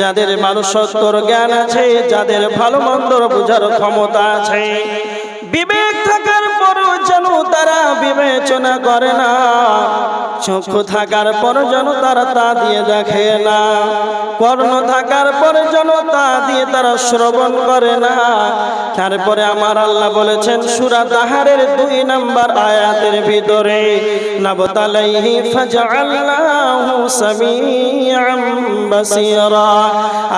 যাদের মানুষত্বর জ্ঞান আছে, যাদের ভালো মন্দর বোঝার ক্ষমতা আছে, বিবেক থাকার পরও যেন তারা বিবেচনা করে না, চক্ষু থাকার পর যেন তারা তা দিয়ে দেখে না, কর্ণ থাকার পরে যেন তা দিয়ে তারা শ্রবণ করে না। তারপরে আমার আল্লাহ বলেছেন সূরা তাহারের 2 নম্বর আয়াতের ভিতরে, নাবতালাইহি ফাজআলনাহু সামিআম বাসীরা।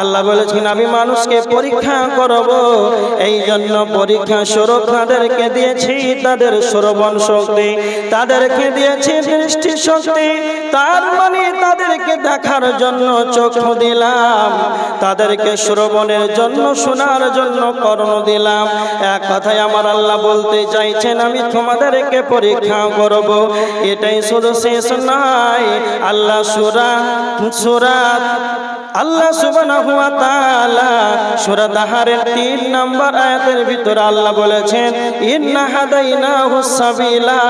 আল্লাহ বলেছেন আমি মানুষকে পরীক্ষা করব, এই জন্য পরীক্ষা স্বরূপ তাদেরকে দিয়েছি তাদের শ্রবণ শক্তি, তাদেরকে দিয়েছি দৃষ্টি শক্তি, তার মানে তাদেরকে দেখার জন্য চক্ষু দিলাম, তাদেরকে শ্রবণের জন্য শোনার জন্য কর্ণ দিলাম। এক কথায় আমার আল্লাহ বলতে চাইছেন আমি তোমাদেরকে পরীক্ষা করব। এটাই শুধু শেষ নয়, আল্লাহ আল্লাহ সুবহানাহু ওয়া তাআলা সূরা তাহারের 3 নম্বর আয়াতের ভিতরে আল্লাহ বলেছেন ইন্না হাদাইনাহুস সাবিলা,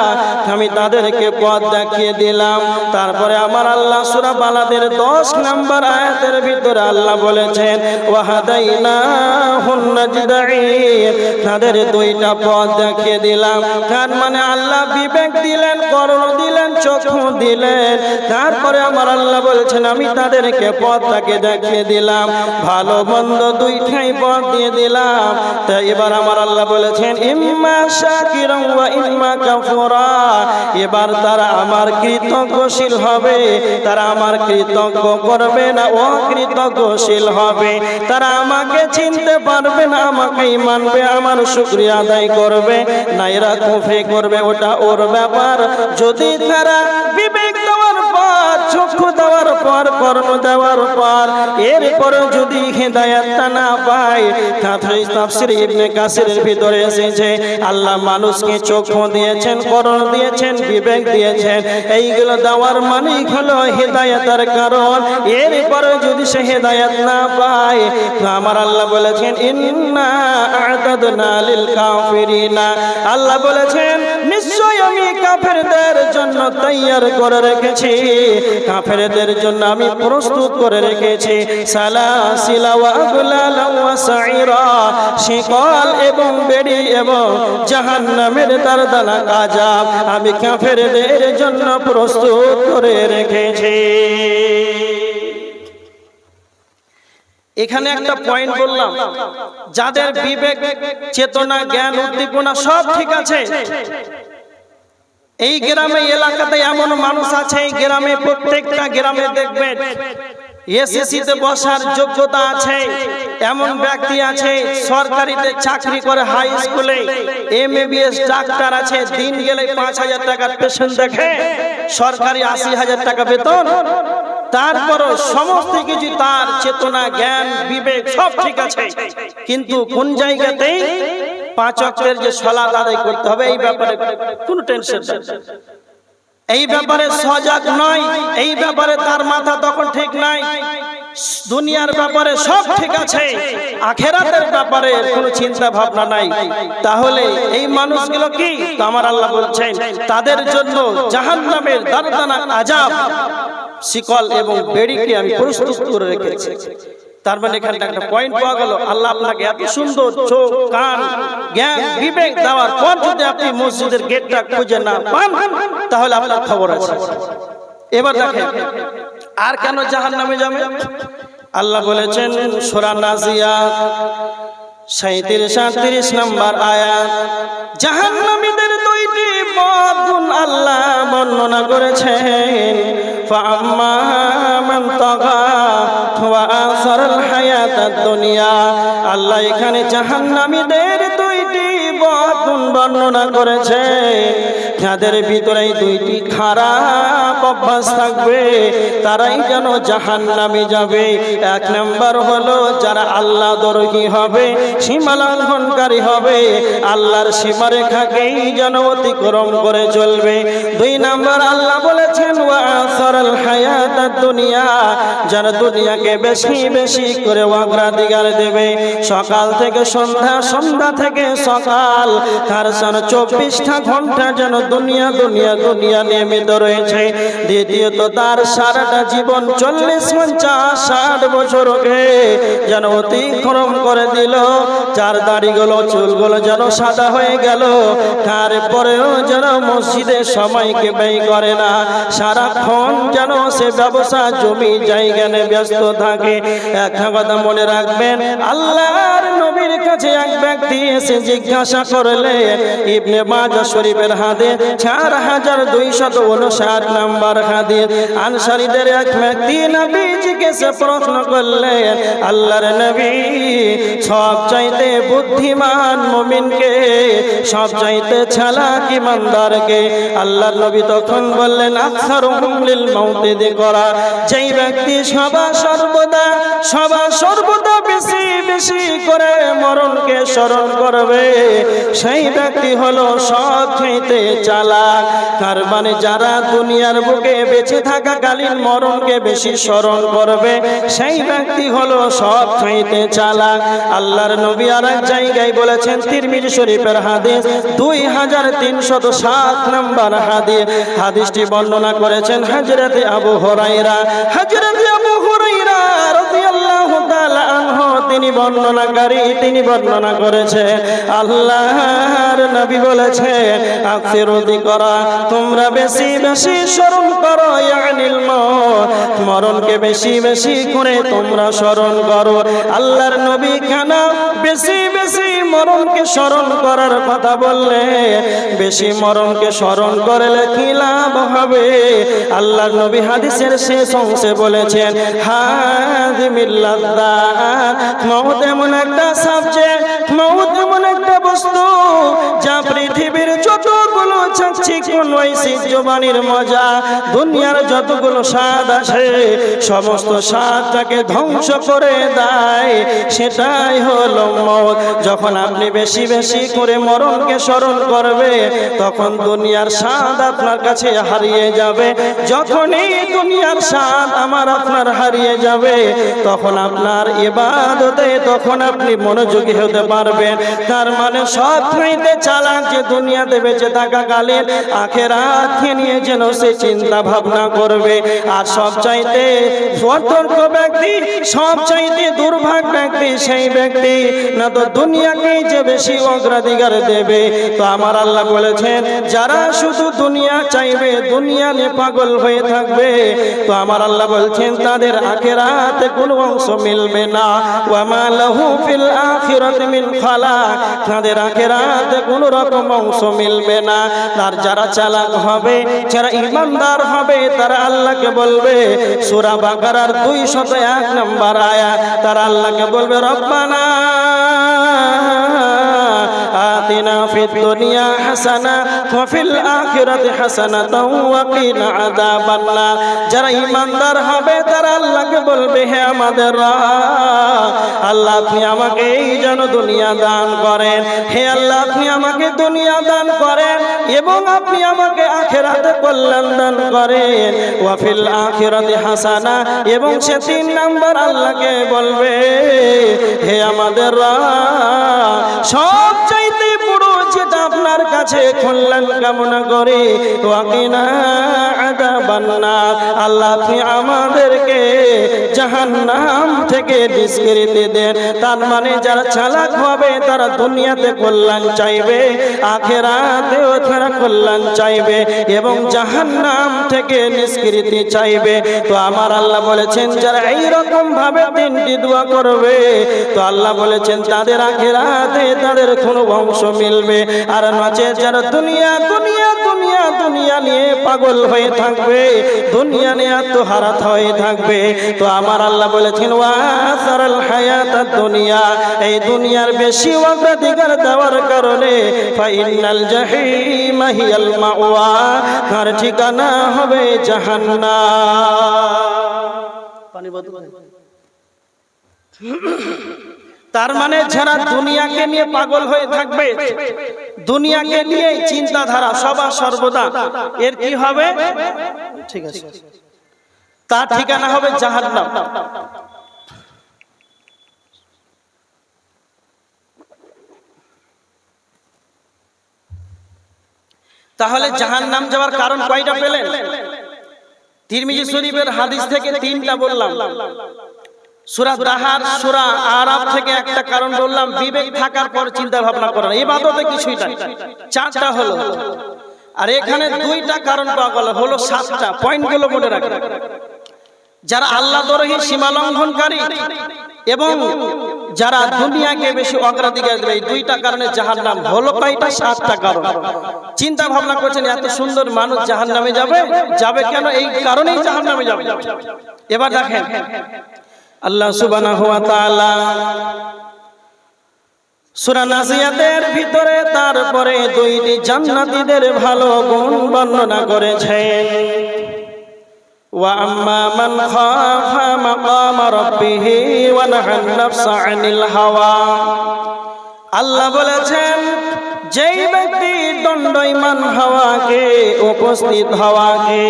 আমি তাদেরকে পথ দেখিয়ে দিলাম। তারপরে আমার আল্লাহ সূরা বালাদের 10 নম্বর আয়াতের ভিতরে আল্লাহ বলেছেন ওয়া হাদাইনাহুন নাজদাইন, তাদের 2টা পথ দেখিয়ে দিলাম। তার মানে আল্লাহ বিবেক দিলেন, কর্ণ দিলেন, চক্ষু দিলেন। তারপরে আমার আল্লাহ বলেছেন আমি তাদেরকে পথটাকে দেখিয়ে দিলাম, ভালো মন্দ 2টাই পথ দিয়ে দিলাম। তাই এবার আমার আল্লাহ বলেছেন ইম্মা শাকিরান ওয়া ইম্মা কাফুরা, এবার তারা আমার কৃতজ্ঞশীল হবে, তারা আমার কৃতজ্ঞ করবে না অকৃতজ্ঞশীল হবে, তারা আমাকে চিনতে পারবে না, আমাকেই মানবে, আমার শুকরিয়া আদায় করবে, না এরা কুফরি করবে, ওটা ওর ব্যাপার। যদি তারা বিবেক দেওয়ার পর, চক্ষু দেওয়ার পর, কর্ম দেওয়ার পর এরপরে যদি হিদায়াতটা না পায়, তাফসীর ইবনে কাসিরের ভিতরে এসেছে আল্লাহ মানুষকে চক্ষু দিয়েছেন, কর্ণ দিয়েছেন, বিবেক দিয়েছেন, এইগুলো দেওয়ার মানেই হলো হিদায়াতের কারণ। এরপরে যদি সে হিদায়াত না পায়, আমার আল্লাহ বলেছেন ইন্না আ'তাদনা লিল কাফিরিনা, আল্লাহ বলেছেন নিশ্চয় আমি কাফেরদের জন্য তৈয়ার করে রেখেছি, কাফেরদের জন্য আমি প্রস্তুত করে রেখেছি সালাসিলা ওয়া আগলালা ওয়া সাইরা, শিকল এবং বেড়ি এবং জাহান্নামের দর্দনাক আযাব আমি কাফেরদের জন্য প্রস্তুত করে রেখেছি। এখানে একটা পয়েন্ট বললাম, যাদের বিবেক, চেতনা, জ্ঞান, উদ্দীপনা সব ঠিক আছে, এই গ্রামে এলাকাতে এমন মানুষ আছে, এই গ্রামে প্রত্যেকটা গ্রামে দেখবেন এসএসসিতে বসার যোগ্যতা আছে, এমন ব্যক্তি আছে সরকারিতে চাকরি করে, হাই স্কুলে এমবিবিএস ডাক্তার আছে, দিন গেলে 5,000 টাকার পেশেন্ট দেখে, সরকারি 80,000 টাকা বেতন, তারপরও সমস্ত কিছু তার চেতনা, জ্ঞান, বিবেক সব ঠিক আছে, কিন্তু কোন জায়গাতেই 5 ওয়াক্তের যে সালাত আদায় করতে হবে এই ব্যাপারে কোনো টেনশন নেই, এই ব্যাপারে সজাগ নয়, এই ব্যাপারে তার মাথা তখন ঠিক নাই। দুনিয়ার ব্যাপারে সব ঠিক আছে, আখেরাতের ব্যাপারে কোনো চিন্তা ভাবনা নাই। তাহলে এই মানুষগুলো কি, আমার আল্লাহ বলছেন তাদের জন্য জাহান্নামের দর্দনাক আযাব, শিকল এবং বেড়িকে আমি প্রস্তুত করে রেখেছি। তার মানে এখানে একটা পয়েন্ট পাওয়া গেল, আল্লাহ আপনাকে এত সুন্দর চোখ, কান, জ্ঞান, বিবেক দেওয়ার পর যদি আপনি মসজিদের গেটটা খুঁজে না পান, তাহলে আপনার খবর আছে। এবার দেখেন আর কেন জাহান্নামে যাবে। আল্লাহ বলেছেন সূরা নাজিয়াত 37-38 নম্বর আয়াত, জাহান্নামীদের 2টি পথ আল্লাহ বর্ণনা করেছেন। ফাআম্মা মান তাগা ওয়া আসারাল হায়াতাদ দুনিয়া, আল্লাহ এখানে জাহান্নামীদের 2টি পথ বর্ণনা করেছে, যাদের ভিতরে 2টি খারাপ অভ্যাস থাকবে, তারাই যেন জাহান্নামে যাবে। 1 নম্বর হলো যারা আল্লাহ দ্রোহী হবে, সীমা লঙ্ঘনকারী হবে, আল্লাহর সীমারেখাকেই যেন অতিক্রম করে চলবে। 2 নম্বর আল্লাহ বলেছেন ওয়া আসারাল হায়াতাদ দুনিয়া, যারা দুনিয়াকে বেশি বেশি করে অগ্রাধিকার দেবে, সকাল থেকে সন্ধ্যা, সন্ধ্যা থেকে সকাল, তার যেন 24টা ঘন্টা যেন দুনিয়া দুনিয়া দুনিয়া নিয়মিত রয়েছে। দ্বিতীয়ত তার সারাটা জীবন 40-50-60 বছরকে যেন অতিক্রম করে দিল, চার দাড়িগুলো চুলগুলো যেন সাদা হয়ে গেল, তারপরেও যেন মসজিদে সময়কে ব্যয় করে না, সারাক্ষণ যেন সে ব্যবসা জমি জায়গা নিয়ে ব্যস্ত থাকে। একটা কথা মনে রাখবেন, আল্লাহর নবীর কাছে এক ব্যক্তি এসে জিজ্ঞাসা করলেন, ইবনে মাজাহ শরীফের হাদিস 4259 নম্বর হাদিস। আনসারীদের এক ব্যক্তি নবীজিকে এসে প্রশ্ন করলেন, আল্লাহর নবী, সবচাইতে বুদ্ধিমান মুমিনকে, সবচাইতে চালাক ঈমানদারকে? আল্লাহর নবী তখন বললেন, আকসারুহুম লিল মাউতি যিকরা, যেই ব্যক্তি সর্বদা বেশি বেশি করে মরণকে স্মরণ করবে, সেই ব্যক্তি হলো সবচাইতে চালাক। তার মানে যারা দুনিয়ার বুকে বেঁচে থাকাকালীন মরণকে বেশি স্মরণ করবে, সেই ব্যক্তি হলো সবচাইতে চালাক। আল্লাহর নবী আর এক জায়গায় বলেছেন, তিরমিজি শরীফের হাদিস 2307 নম্বর হাদিস। হাদিসটি বর্ণনা করেছেন হযরতে আবু হুরায়রা। হযরতে আবু হুরায়রা রাদিয়াল্লাহু তাআলা আনহু তিনি বর্ণনা করেছেন, আল্লাহর নবী বলেছেন, আকসিরু যিকরা, তোমরা বেশি বেশি স্মরণ করো, ইয়ানিল মউত, মরণকে বেশি বেশি করে তোমরা স্মরণ করো। আল্লাহর নবী কেন বেশি বেশি মরণকে স্মরণ করার কথা বললে? বেশি মরণকে স্মরণ করলে কি লাভ হবে? আল্লাহর নবী হাদিসের শেষ অংশে বলেছেন, হাযিমিল লাযযাত, মউত এমন একটা সাবজেক্ট, মউত এমন একটা বস্তু যা পৃথিবীর যতগুলো চাকচিক্য ঐশ্বর্যবাণীর মজা, দুনিয়ার যতগুলো স্বাদ আছে সমস্ত স্বাদটাকে ধ্বংস করে দেয়, সেটাই হলো মউত। যখন আপনি বেশি বেশি করে মরণকে স্মরণ করবে, তখন দুনিয়ার স্বাদ আপনার কাছে হারিয়ে যাবে। যখনই দুনিয়ার স্বাদ আমার আপনার হারিয়ে যাবে, তখন আপনার ইবাদতে তখন আপনি মনোযোগী হতে পারবেন। তার মানে সবচাইতে চালাক যে দুনিয়াতে বেঁচে থাকাকালীন আখিরাতকে নিয়ে যেন সে চিন্তা ভাবনা করবে। আর সবচাইতে সতর্ক ব্যক্তি, সবচাইতে দুর্ভাগ ব্যক্তি সেই ব্যক্তি না তো দুনিয়াকেই যে বেশি অগ্রাধিকার দেবে। তো আমার আল্লাহ বলেছেন, যারা শুধু দুনিয়া চাইবে, দুনিয়া নিয়ে পাগল হয়ে থাকবে, তো আমার আল্লাহ বলছেন তাদের আখিরাতে কোনো অংশ মিলবে না। ওয়া মা লাহু ফিল আখিরাতি মিন খালাক, তাদের আখিরাতে কোনো রকম অংশ মিলবে না। আর যারা চালাক হবে, যারা ঈমানদার হবে, তারা আল্লাহকে বলবে, সূরা বাকারার 201 নম্বর আয়াত, তারা আল্লাহকে বলবে, রব্বানা আতিনা ফিদ দুনিয়া হাসানা ওয়া ফিল আখিরাতি হাসানাতাও ওয়া কিনা আযাবান নার। যারা ঈমানদার হবে তারা আল্লাহকে বলবে, হে আমাদের রব, আল্লাহ আপনি আমাকে এই যেন দুনিয়া দান করেন, হে আল্লাহ আপনি আমাকে দুনিয়া দান করেন এবং আপনি আমাকে আখিরাতে কল্যাণ দান করেন, ওয়া ফিল আখিরাতি হাসানা, এবং সে 3 নাম্বার আল্লাহকে বলবে, হে আমাদের রব, সবচাইতে বড় যেটা আপনার কাছে কল্যাণ কামনা করি, ওয়া কিনা আযাবান নার, আল্লাহ আপনি আমাদেরকে জাহান্নাম থেকে নিষ্কৃতি দেন। তার মানে যারা চালাক হবে তারা দুনিয়াতে কল্যাণ চাইবে, আখিরাতেও তারা কল্যাণ চাইবে এবং জাহান্নাম থেকে নিষ্কৃতি চাইবে। তো আমার আল্লাহ বলেছেন, যারা এই রকম ভাবে 3টি দোয়া করবে, তো আল্লাহ বলেছেন তাদের আখিরাতে তাদের কোনো অংশ মিলবে। আর নচে যারা দুনিয়া দুনিয়া দুনিয়া দুনিয়া নিয়ে পাগল হয়ে থাকবে, দুনিয়া নিয়ে আত্মহারাত হয়ে থাকবে, তো আমার আল্লাহ বলেছেন, ওয়াসারাল হায়াতাদ দুনিয়া, এই দুনিয়ার বেশি অগ্রাধিকার দেওয়ার কারণে ফাইনাল জাহিমা হিয়াল মাওয়া, তার ঠিকানা হবে জাহান্নাম। পানি বোতল। তার মানে যারা দুনিয়াকে নিয়ে পাগল হয়ে থাকবে, দুনিয়াকে নিয়ে চিন্তাধারা সর্বদা, এর কি হবে? ঠিক আছে, তার ঠিকানা হবে জাহান্নাম। তাহলে জাহান্নাম যাওয়ার কারণ কয়টা পেলেন? তিরমিজি শরীফের হাদিস থেকে 3টা বললাম, সূরা দাহার, সূরা আরাফ থেকে একটা কারণ বললাম, বিবেক থাকার পর চিন্তা ভাবনা করা, ইবাদতে কিছুই না, 4টা হলো। আর এখানে 2টা কারণ পাওয়া গেল, হলো 7টা। পয়েন্টগুলো মনে রাখবেন। যারা আল্লাহ দ্রোহী, সীমা লঙ্ঘনকারী এবং যারা দুনিয়াকে বেশি অগ্রাধিকার দেবে, এই 2টা কারণে জাহান্নাম। হলো কয়টা? 7টা কারণ। চিন্তা ভাবনা করছেন এত সুন্দর মানুষ জাহান্নামে যাবে, যাবে কেন? এই কারণেই জাহান্নামে যাবে। এবার দেখেন আল্লাহ সুবহানাহু ওয়া তাআলা সূরা নাজিয়াতের ভিতরে তারপরে 2টি জান্নাতীদের ভালো গুণ বর্ণনা করেছেন। ওয়া আম্মা মান খাফা মাকাম রাব্বিহি ওয়া নাহান নাফসা আনিল হাওয়া। আল্লাহ বলেছেন, যেই ব্যক্তি দণ্ডায়মান হওয়াকে, উপস্থিত হওয়াকে,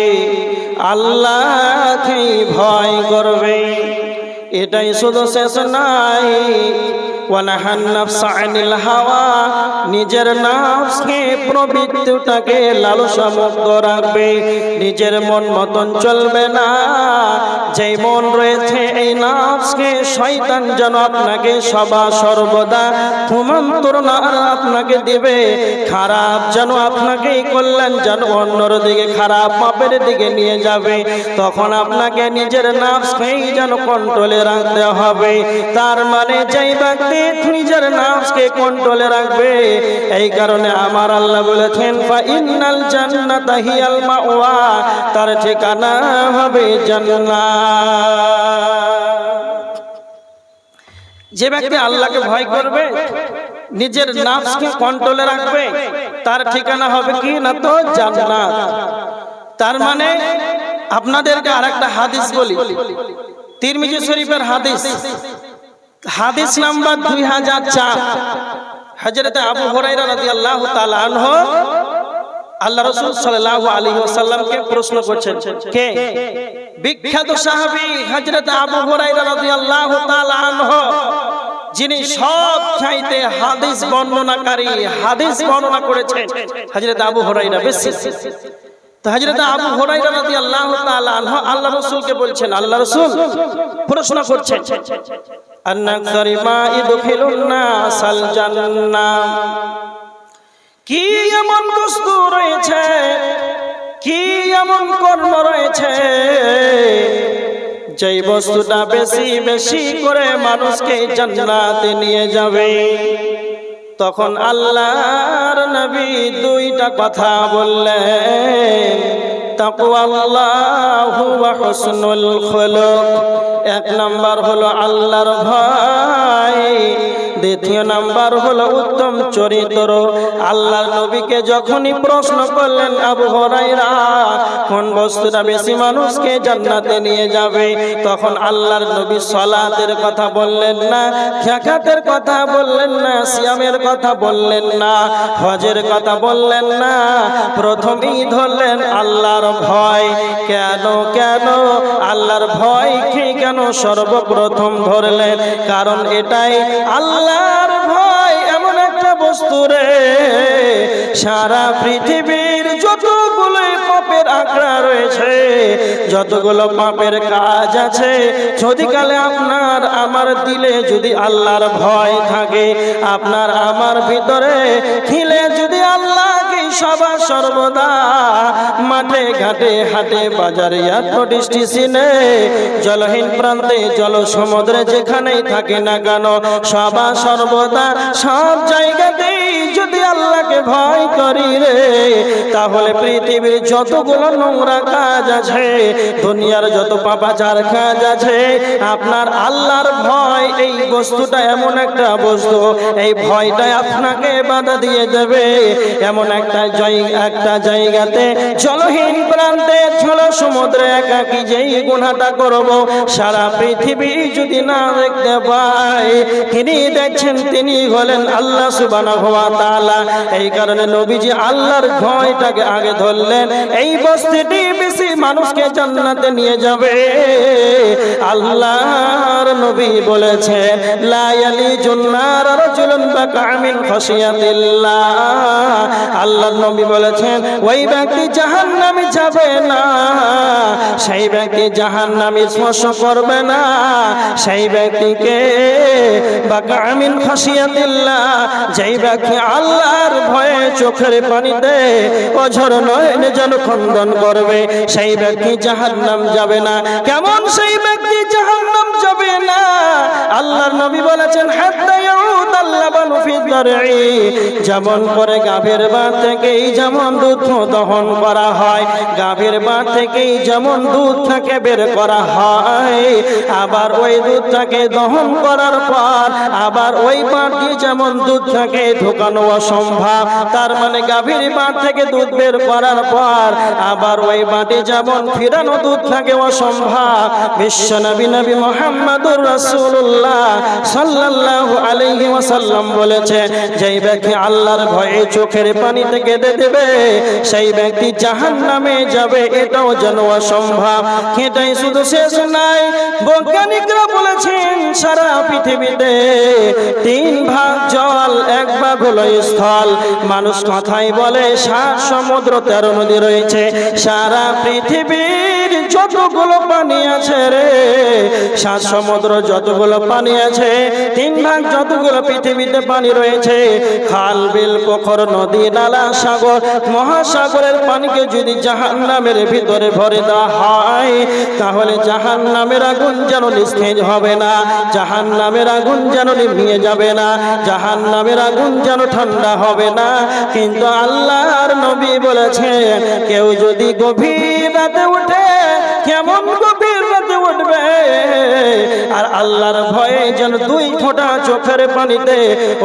আল্লাহকে ভয় করবে, এটাই শুধু শেষ নাই, ওয়ানাহান নাফসা আনিল হাওয়া, নিজের নফসকে, প্রবৃত্তিটাকে লালসা মুক্ত রাখবে, নিজের মন মতন চলবে না। যেই মন রয়েছে এই নফসকে শয়তান যেন আপনাকে সদা সর্বদা কুমন্ত্রণা আপনাকে দিবে, খারাপ যেন আপনাকে কল্যাণ যেন অন্যর দিকে, খারাপ পাপের দিকে নিয়ে যাবে। তখন আপনাকে নিজের নফসকেই যেন কন্ট্রোলে রাখতে হবে। তার মানে যেই ব্যক্তি নিজের নফসকে কন্ট্রোলে রাখবে, এই কারণে আমার আল্লাহ বলেছেন, ফা ইন্নাল জান্নাতা হিয়াল মাওয়া, তার ঠিকানা হবে জান্নাত। যে ব্যক্তি আল্লাহকে ভয় করবে, নিজের নফসকে কন্ট্রোলে রাখবে, তার ঠিকানা হবে কি না? তো জান্নাত। তার মানে আপনাদেরকে আরেকটা হাদিস বলি, তিরমিজি শরীফের হাদিস, হাদিস নাম্বার 2004। হযরত আবু হুরায়রা রাদিয়াল্লাহু তাআলা আনহু আল্লাহ রাসূল সাল্লাল্লাহু আলাইহি ওয়াসাল্লামকে প্রশ্ন করছেন। কে? বিখ্যাত সাহাবী হযরত আবু হুরায়রা রাদিয়াল্লাহু তাআলা আনহু, যিনি সব চাইতে হাদিস বর্ণনাকারী, হাদিস বর্ণনা করেছেন হযরত আবু হুরায়রা বেশি। তো হযরত আবু হুরায়রা রাদিয়াল্লাহু তাআলা আনহু আল্লাহ রাসূলকে বলছেন, আল্লাহ রাসূল প্রশ্ন করছেন, আন্নাকসারি মা ইদখিলুন নাসাল জান্নাহ, কি এমন বস্তু রয়েছে, কি এমন কর্ম রয়েছে, যেই বস্তুটা বেশি বেশি করে মানুষকে জান্নাতে নিয়ে যাবে? তখন আল্লাহর নবী 2টা কথা বললেন, তাকওয়াল্লাহু ওয়া হুসনুল খুলুক। 1 নাম্বার হলো আল্লাহর ভয়, 2 নাম্বার হলো উত্তম চরিত্র। আল্লাহর নবীকে যখনই প্রশ্ন করলেন, আবু হুরায়রা কোন বস্তুটা বেশি মানুষকে জান্নাতে নিয়ে যাবে, তখন আল্লাহর নবী সালাতের কথা বললেন না, যাকাতের কথা বললেন না, সিয়ামের কথা বললেন না, হজের কথা বললেন না, প্রথমেই ধরলেন আল্লাহর ভয়। কেন কেন আল্লাহর ভয় কেন সর্বপ্রথম ধরলেন? কারণ এটাই, আল্লাহর ভয় এমন একটা বস্তু রে, সারা পৃথিবীর যতগুলো পাপের আখড়া রয়েছে, যতগুলো পাপের কাজ আছে, যদি কালে আপনার আমার দিলে যদি আল্লাহর ভয় থাকে, আপনার আমার ভিতরে খিলে যদি আল্লাহকে সদা সর্বদা মাঠে ঘাটে হাটে বাজারে স্টেশনে জলহীন প্রান্তে জল সমুদ্রে যেখানেই থাকে না কেন, সদা সর্বদা সব জায়গাতেই যদি আল্লাহকে ভয় করি রে, তাহলে পৃথিবীর যতগুলো নোংরা কাজ আছে, দুনিয়ার যত পাপাচার কাজ আছে, আপনার আল্লাহর ভয় এই বস্তুটা এমন একটা বস্তু, এই ভয়টা আপনাকে বাধা দিয়ে দেবে। এমন একটা জায়গাতে জলহীন প্রান্তে জল সমুদ্রে একাকী যেই গুনাহটা করব, সারা পৃথিবী যদি না দেখতে পায়, তিনি দেখছেন, তিনি হলেন আল্লাহ সুবহানাহু ওয়া তাআলা। তাআলা। এই কারণে নবীজি আল্লাহর ভয়টাকে আগে ধরলেন। এই বস্তিটি বেশি মানুষকে জান্নাতে নিয়ে যাবে। আল্লাহর নবী বলেছেন লা ইয়ালিজুন নার রাজুলুন বাকা মিন খাশিয়াতিল্লাহ। আল্লাহর নবী বলেছেন ওই ব্যক্তি জাহান্নামে যাবে না, সেই ব্যক্তি জাহান্নামে স্পর্শ করবে না, সেই ব্যক্তিকে বাকা মিন খাশিয়াতিল্লাহ, যেই ব্যক্তি আল্লাহর ভয়ে চোখের পানিতে অঝর নয়নে যেন খণ্ডন করবে, সেই ব্যক্তি জাহান্নাম যাবে না। কেমন সেই ব্যক্তি জাহান্নাম যাবে না? আল্লাহর নবী বলেছেন হাত্তা ইয়াউদাল লাবানু ফি দারই, যেমন করে গাভীর বাট থেকেই যেমন দুধ দহন করা হয়, গাভীর বাট থেকেই যেমন দুধ থেকে বের করা হয়, আবার ওই দুধটাকে দহন করার পর আবার ওই বাট দিয়ে যেমন দুধ থেকে ঢোকানো অসম্ভব, তার মানে গাভীর বাট থেকে দুধ বের করার পর আবার ওই বাটে যেমন ফিরানো দুধ থাকে অসম্ভব। বিশ্ব নবী নবী মুহাম্মদুর রাসূলুল্লাহ সাল্লাল্লাহু আলাইহি ওয়াসাল্লাম বলেছে যেই ব্যক্তি আল্লাহর ভয়ে চোখের পানিতে কেঁদে দেবে সেই ব্যক্তি জাহান্নামে যাবে, এটাও যেন অসম্ভব। এটাই শুধু শেষ নয়, বৈজ্ঞানিকরা বলেছেন সারা পৃথিবীতে 3 ভাগ জল, 1 ভাগ হলো স্থল। মানুষ কথাই বলে 7 সমুদ্র 13 নদী রয়েছে। সারা পৃথিবীর যতগুলো পানি আছে রে, 7 সমুদ্র যতগুলো পানি আছে, 3 ভাগ যতগুলো পৃথিবীতে পানি রয়েছে, খাল বিল পুকুর নদী নালা সাগর মহাসাগরের পানিকে যদি জাহান্নামের ভিতরে ভরে দেওয়া হয় তাহলে জাহান্নামের আগুন যেন নিস্তেজ হবে না, জাহান্নামের আগুন যেন নিভিয়ে যাবে না, জাহান্নামের আগুন যেন ঠান্ডা হবে না। কিন্তু আল্লাহর নবী বলেছেন কেউ যদি গভীর রাতে উঠে, কেমন গভীর রাতে উঠবে, আর আল্লাহর ভয়ে যেন 2 ফোঁটা চোখের পানিতে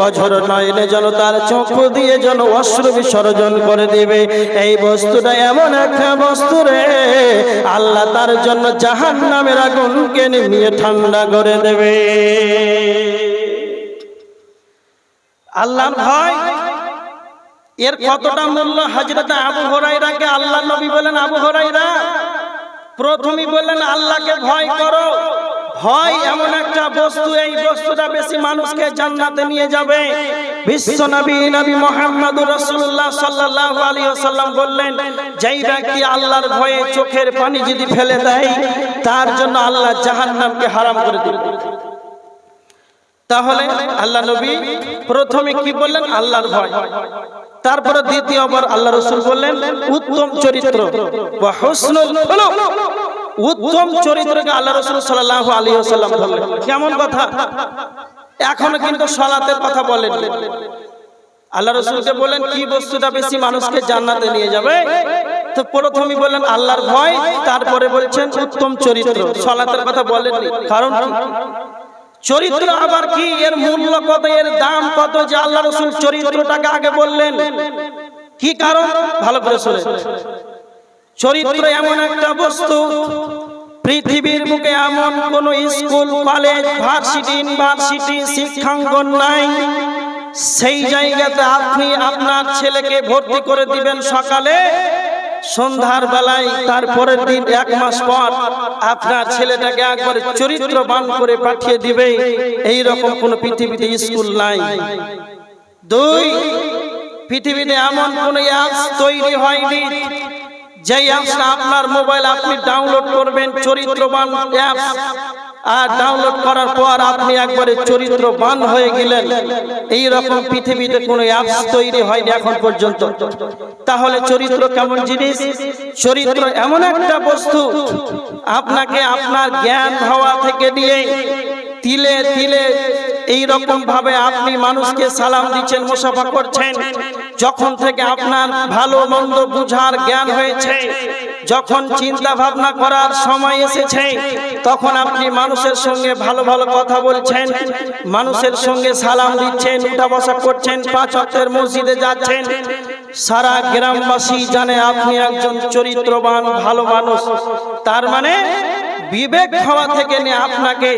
অঝর নয়নে যেন তার চক্ষু দিয়ে যেন অশ্রু বিসর্জন করে দিবে। এই বস্তুটা এমন একটা বস্তু রে, আল্লাহ তার জন্য জাহান্নামের আগুনকে নিভিয়ে ঠান্ডা করে দেবে। আল্লাহর ভয় এর কতটা মূল্য হযরত আবু হুরায়রাকে আল্লাহর নবী বলেন, আবু হুরায়রা প্রথমেই বললেন আল্লাহকে ভয় করো। ভয় এমন একটা বস্তু, এই বস্তুটা বেশি মানুষকে জান্নাতে নিয়ে যাবে। বিশ্ব নবী নবী মুহাম্মদুর রাসূলুল্লাহ সাল্লাল্লাহু আলাইহি ওয়াসাল্লাম বললেন যেই ব্যক্তি আল্লাহর ভয়ে চোখের পানি যদি ফেলে দেয় তার জন্য আল্লাহ জাহান্নামকে হারাম করে দিবেন। তাহলে আল্লাহ নবী প্রথমে কি বললেন? আল্লাহর ভয়। তারপরে দ্বিতীয়বার আল্লাহ রাসূল বললেন উত্তম চরিত্র ওয়া হুসনুল খুলুক। উত্তম চরিত্রকে আল্লাহ রাসূল সাল্লাল্লাহু আলাইহি ওয়াসাল্লাম বললেন। কেমন কথা! এখনো কিন্তু সালাতের কথা বলেন। আল্লাহ রাসূলকে বলেন কি বস্তুটা বেশি মানুষকে জান্নাতে নিয়ে যাবে, তো প্রথমেই বললেন আল্লাহর ভয়, তারপরে বলছেন উত্তম চরিত্র। সালাতের কথা বলেননি, কারণ চরিত্র আবার কি, এর মূল্য কত, এর দাম কত যে আল্লাহ রাসূল চরিত্রটাকে আগে বললেন? কি কারণ? ভালো করে শুনুন। চরিত্র এমন একটা বস্তু, পৃথিবীর বুকে এমন কোন স্কুল কলেজ ভার্সিটি ইউনিভার্সিটি শিক্ষাঙ্গন নাই সেই জায়গাতে আপনি আপনার ছেলেকে ভর্তি করে দিবেন সকালে, সন্ধ্যার বেলায় তারপরের দিন 1 মাস পর আপনার ছেলেটাকে একবার চরিত্রবান করে পাঠিয়ে দিবে, এই রকম কোন পৃথিবীতে স্কুল নাই। 2, পৃথিবীতে এমন কোন অ্যাপস তৈরি হয়নি যে অ্যাপসটা আপনার মোবাইল আপনি ডাউনলোড করবেন, চরিত্রবান অ্যাপস, আর ডাউনলোড করার পর আপনি একবারে চরিত্রবান হয়ে গেলেন। এই রকম পৃথিবীতে কোনো অ্যাপস তৈরি হয়নি এখন পর্যন্ত। তাহলে চরিত্র কেমন জিনিস? চরিত্র এমন একটা বস্তু, আপনাকে আপনার জ্ঞান হওয়া থেকে নিয়ে তিলে তিলে এই রকম ভাবে আপনি মানুষকে সালাম দিচ্ছেন, মুসাফা করছেন, যখন থেকে আপনার ভালো মন্দ বুঝার জ্ঞান হয়েছে, যখন চিন্তা ভাবনা করার সময় এসেছে, তখন আপনি মানুষের সঙ্গে ভালো ভালো কথা বলছেন, মানুষের সঙ্গে সালাম দিচ্ছেন, উঠা বসা করছেন, 5 ওয়াক্তের মসজিদে যাচ্ছেন। সারা গ্রামবাসী জানে আপনি একজন চরিত্রবান ভালো মানুষ। তার মানে বিবেক হওয়া থেকে নিয়ে আপনাকে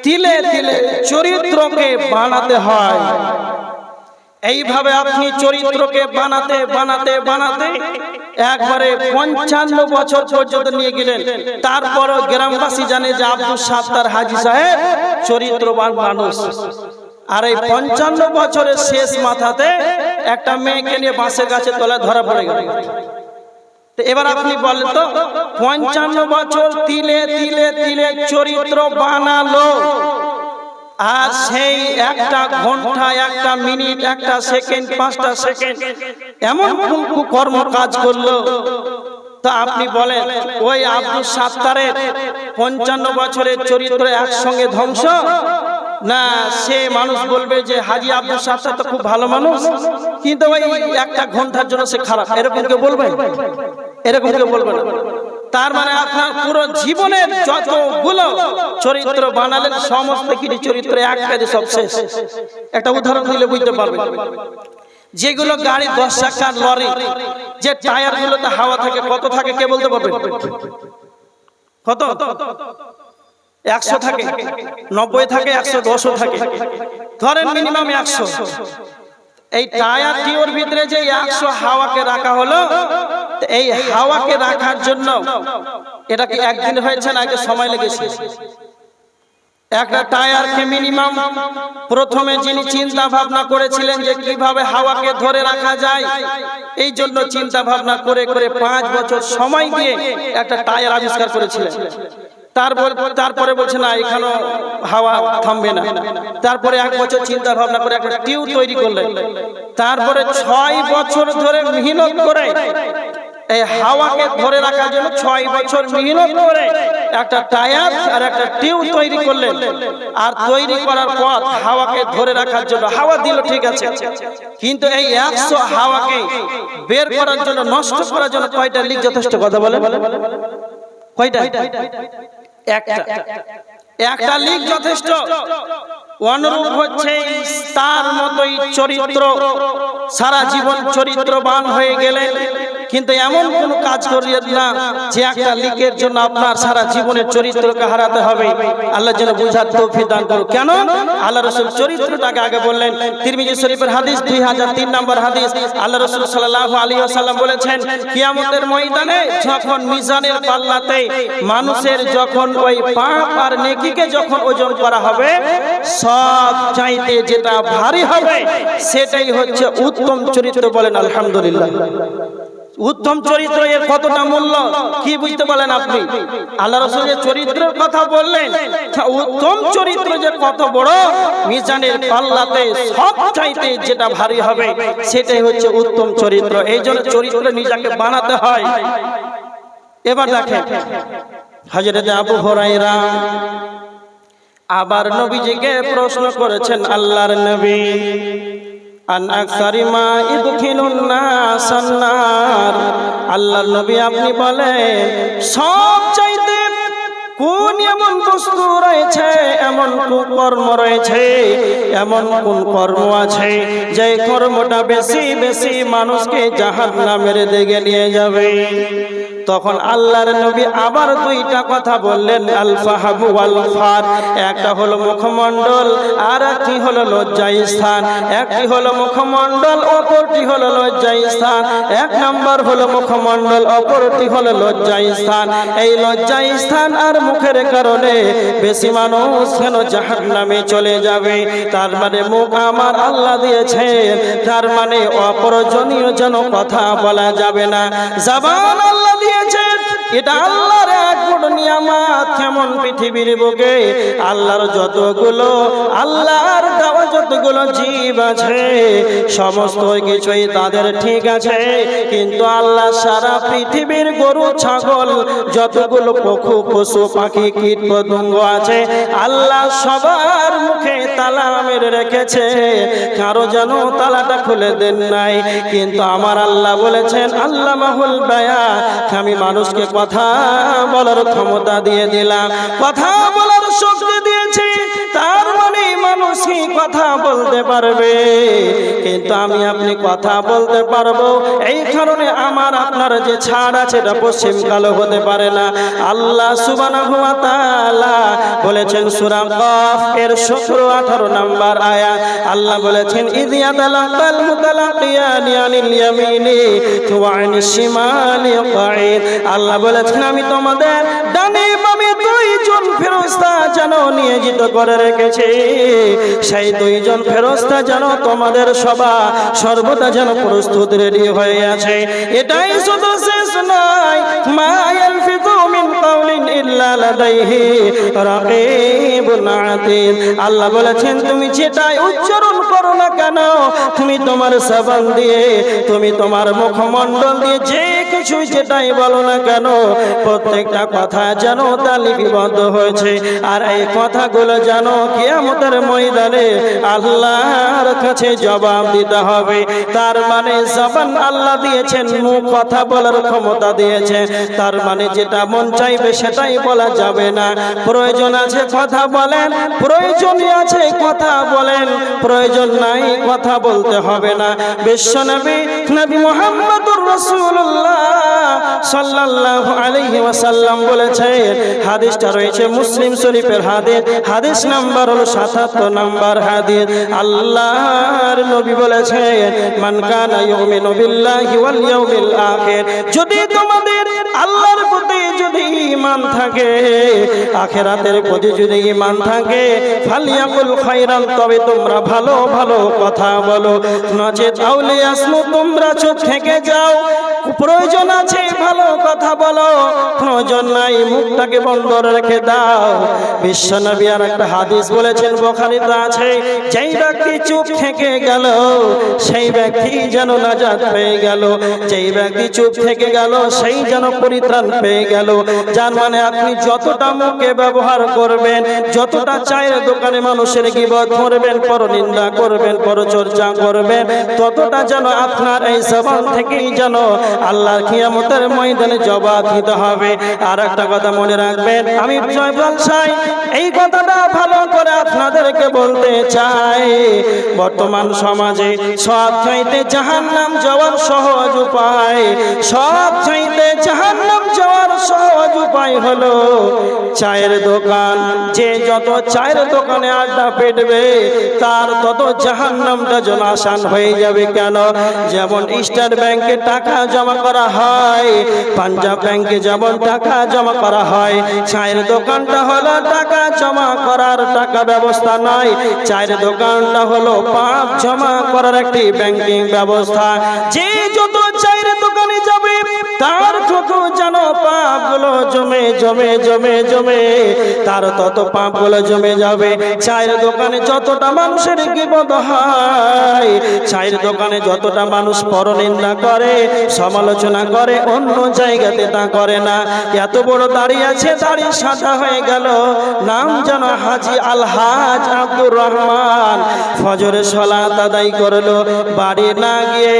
তিলে তিলে চরিত্রকে বানাতে হয়। এইভাবে আপনি চরিত্রকে বানাতে বানাতে বানাতে একবারে 55 বছর পর্যন্ত নিয়ে গেলেন। তারপরও গ্রামবাসী জানে যে আব্দুল সাত্তার হাজী সাহেব চরিত্রবান মানুষ। আর এই 55 বছরের শেষ মাথাতে একটা মেয়েকে নিয়ে বাঁশের গাছের তলায় ধরা পড়ে গেল। তো এবার আপনি বলেন তো 55 বছর তিলে তিলে তিলে চরিত্র বানালো, আর সেই একটা ঘন্টা, একটা মিনিট, একটা সেকেন্ড, 5টা সেকেন্ড এমন কর্ম কাজ করলো। তা আপনি বলেন ওই আব্দুল সাত্তারের 55 বছরের চরিত্র একসঙ্গে ধ্বংস, না সে মানুষ বলবে যে হাজী আব্দুল সাত্তার তো খুব ভালো মানুষ, কিন্তু ওই একটা ঘন্টার জন্য সে খারাপ, এরকম কেউ বলবে? এরকম কেউ বলবে না। তার মানে আপনার পুরো জীবনের যতগুলো চরিত্র বানালেন সমস্ত কিছু চরিত্র এক কাজে সব শেষ। একটা উদাহরণ দিলে বুঝতে পারবেন। যেগুলো গাড়ি 10 চাকার লরি, যে টায়ার গুলোতে হাওয়া থাকে, কত থাকে কে বলতে পারবেন? কত? 100 থাকে, 90 থাকে, 110 থাকে, ধরেন মিনিমাম 100। এই টায়ারটির ভিতরে যে 100 হাওয়াকে রাখা হলো, এই হাওয়াকে রাখার জন্য এটা কি একদিন হয়েছে না আগে সময় লেগেছে? একটা টায়ারকে মিনিমাম প্রথমে যিনি চিন্তা ভাবনা করেছিলেন যে কিভাবে হাওয়াকে ধরে রাখা যায়, এই জন্য চিন্তা ভাবনা করে করে 5 বছর সময় দিয়ে একটা টায়ার আবিষ্কার করেছিলেন। তারপরে বলছে না এখানে হাওয়া থামবে না। তারপরে 1 বছর চিন্তা ভাবনা করে একটা টিউব তৈরি করলেন। তারপরে 6 বছর ধরে মেহনত করে এই হাওয়াকে ধরে রাখার জন্য 6 বছর মেহনত করে একটা টায়ার আর একটা টিউব তৈরি করলেন। আর তৈরি করার পর হাওয়াকে ধরে রাখার জন্য হাওয়া দিল, ঠিক আছে, কিন্তু এই 100 হাওয়াকে বের করার জন্য, নষ্ট করার জন্য কয়টা লিক যথেষ্ট? কথা বলে কয়টা? একটা লিক যথেষ্ট। অনুরূপ হচ্ছে তার মতোই চরিত্র, সারা জীবন চরিত্রবান হয়ে গেলেন, কিন্তু এমন কোন কাজ করিয়েন না যে একটা লিকের জন্য আপনার সারা জীবনের চরিত্রকে হারাতে হবে। আল্লাহ যেন বুঝার তৌফিক দান করুন। কেন? আল্লাহ রাসূল চরিত্রটাকে আগে বললেন। তিরমিজি শরীফের হাদিস 2003 নম্বর হাদিস, আল্লাহ রাসূল সাল্লাল্লাহু আলাইহি ওয়াসাল্লাম বলেছেন, কিয়ামতের ময়দানে যখন মিজানের পাল্লাতে মানুষের যখন ওই পাপ আর নেকিকে যখন ওজন করা হবে, সব চাইতে যেটা ভারী হবে সেটাই হচ্ছে উত্তম চরিত্র। বলেন আলহামদুলিল্লাহ। উত্তম চরিত্র এর কতটা মূল্য কি বুঝতে পারলেন আপনি? আল্লাহ রাসূল যে চরিত্রের কথা বললেন, উত্তম চরিত্র যে কত বড়, মিজানের পাল্লাতে সব চাইতে যেটা ভারী হবে সেটাই হচ্ছে উত্তম চরিত্র। এই জন্য চরিত্র নিজেকে বানাতে হয়। এবার দেখেন হযরত আবু হুরায়রা আবার নবীজিকে প্রশ্ন করেছেন, আল্লাহর নবী, আন আকসারি মা ইদখিলুন নাসান নার, আল্লাহর নবী আপনি বলেন সব চাইতে কোন এমন বস্তু রয়েছে, এমন কোন কর্ম রয়েছে, এমন কোন কর্ম আছে যে কর্মটা বেশি বেশি মানুষকে জাহান্নামের দিকে নিয়ে যাবে? তখন আল্লাহর নবী আবার 2টা কথা বললেন, আল ফাহম ওয়াল ফার। একটা হলো মুখমণ্ডল আর একটি হলো লজ্জাস্থান। একটি হলো মুখমণ্ডল, অপরটি হলো লজ্জাস্থান। 1 নম্বর হলো মুখমণ্ডল, অপরটি হলো লজ্জাস্থান। এই লজ্জাস্থান আর মুখের কারণে বেশি মানুষ কেন জাহান্নামে চলে যাবে? তার মানে মুখ আমার আল্লাহ দিয়েছেন, তার মানে অপ্রয়োজনীয় যেন কথা বলা যাবে না। জবান আল্লাহ দিয়েছেন, এটা আল্লাহর এক বড় নিয়ামত। কেমন পৃথিবীর বুকে আল্লাহর যতগুলো, আল্লাহর দেওয়া যতগুলো জীব আছে সমস্ত কিছুই তাদের ঠিক আছে, কিন্তু আল্লাহ সারা পৃথিবীর গরু ছাগল যতগুলো পশু পাখি কীট পতঙ্গ আছে আল্লাহ সবার মুখে তালা মেরে রেখেছে, কারো যেন তালাটা খুলে দেন নাই। কিন্তু আমার আল্লাহ বলেছেন, আল্লাহ মাহুল বায়া, আমি মানুষকে কথা বলার ক্ষমতা দিয়ে দিলাম, কথা বলার শক্তি দিয়েছি। তার মানে মানুষ কিছুই কথা বলতে পারবে, কিন্তু আমি আপনি কথা বলতে পারবো। এই কারণে আমার আপনার যে ছাড় আছে এটা পশ্চিম কালো হতে পারে না। আল্লাহ সুবহানাহু ওয়া তাআলা বলেছেন সূরা কফ এর 17-18 নম্বর আয়াত, আল্লাহ বলেছেন ইয ইয়াতালাক্কাল মুতালাক্কিয়ানি আনিল ইয়ামিনি ওয়া আনিশ শিমালি কাঈদ। আল্লাহ বলেছেন আমি তোমাদের ডানে বামে দুইজন ফেরেশতা যেন নিয়োজিত করে রেখেছি, সেই দুইজন ফেরেশতা যেন তোমাদের সর্বদা যেন প্রস্তুত রেডি হয়ে আছে। এটাই শুধু শেষ নয়, মা ইয়ালফিযু মিন কাওলিন ইল্লা লাদাইহি রাকীবুন আতীদ। আল্লাহ বলেছেন তুমি যেটাই উচ্চারণ করো না কেন, তুমি তোমার জবান দিয়ে, তুমি তোমার মুখমণ্ডল দিয়ে যে কিছু যেটাই বলো না কেন, প্রত্যেকটা কথা যেন তা লিপিবদ্ধ হয়েছে। আর এই কথাগুলো যেন কিয়ামতের ময়দানে আল্লাহর কাছে জবাব দিতে হবে। তার মানে জবান আল্লাহ দিয়েছেন, মুখ কথা বলার ক্ষমতা দিয়েছে, তার মানে যেটা মন চাইবে সেটাই বলা যাবে না। প্রয়োজন আছে কথা বলেন, প্রয়োজন আছে কথা বলেন, প্রয়োজন নাই কথা বলতে হবে না। বিশ্বনবী নবী মুহাম্মদুর রাসূলুল্লাহ সাল্লাল্লাহু আলাইহি ওয়াসাল্লাম বলেছেন, হাদিসটা রয়েছে মুসলিম শরীফের হাদিস, হাদিস নাম্বার হলো 77 নম্বর হাদিস। আল্লাহর নবী বলেছেন মান কানা ইউমিনু বিল্লাহি ওয়াল ইয়াউমিল আখির, যদি তোমাদের আল্লাহর প্রতি যদি ঈমান থাকে, আখিরাতের প্রতি যদি ঈমান থাকে, ফালিয়াকুল খায়রান, তবে তোমরা ভালো ভালো কথা বলো, নচেত আউলিয়াসমু, তোমরা চুপ থেকে যাও। প্রয়োজন আছে ভালো কথা বলো, প্রয়োজন নাই মুখটাকে বন্ধ রেখে দাও। বিশ্বনবী আর একটা হাদিস বলেছেন, বুখারীতে আছে, যেই ব্যক্তি চুপ থেকে গেল সেই ব্যক্তি যেন নাজাত পেয়ে গেল, যেই ব্যক্তি চুপ থেকে গেল সেই যেন পরিত্রাণ পেয়ে গেল। যার মানে আপনি যতটা মুখে ব্যবহার করবেন, যতটা চায়ের দোকানে মানুষের গীবত করবেন, পরনিন্দা করবেন, পরচর্চা করবেন, ততটা যেন আপনার এই জবান থেকেই যেন আল্লাহর কিয়ামতের ময়দানে জবাব দিতে হবে। আর একটা কথা মনে রাখবেন, আমি জয়পাল সাই এই কথাটা ভালো করে আপনাদেরকে বলতে চাই, বর্তমান সমাজে সব চাইতে জাহান্নাম যাওয়ার সহজ উপায়, সব চাইতে জাহান্নাম যাওয়ার সহজ উপায় হলো চায়ের দোকান। যে যত চায়ের দোকানে আড্ডা পেটবে তার তত জাহান্নামটা যেন আসান হয়ে যাবে। কেন? যেমন স্টেট ব্যাংকে টাকা জমা করা হয়, পাঞ্জাব ব্যাংকে যেমন টাকা জমা করা হয়, চায়ের দোকানটা হলো টাকা জমা করার টাকা ব্যবস্থা নয়, চায়ের দোকানটা হলো পাপ জমা করার একটি ব্যাংকিং ব্যবস্থা। যে যত চায়ের দোকানে যাবে তার তত যেন পাপগুলো জমে জমে জমে জমে তার তত পাপগুলো জমে যাবে। চায়ের দোকানে যতটা মানুষের গীবত হয়, চায়ের দোকানে যতটা মানুষ পরনিন্দা করে, সমালোচনা করে, অন্য জায়গাতে তা করে না। এত বড় দাড়ি আছে, দাড়ি সাদা হয়ে গেল, নাম যেন হাজী আলহাজ আব্দুর রহমান, ফজরের সালাত আদায় করলো, বাড়ি না গিয়ে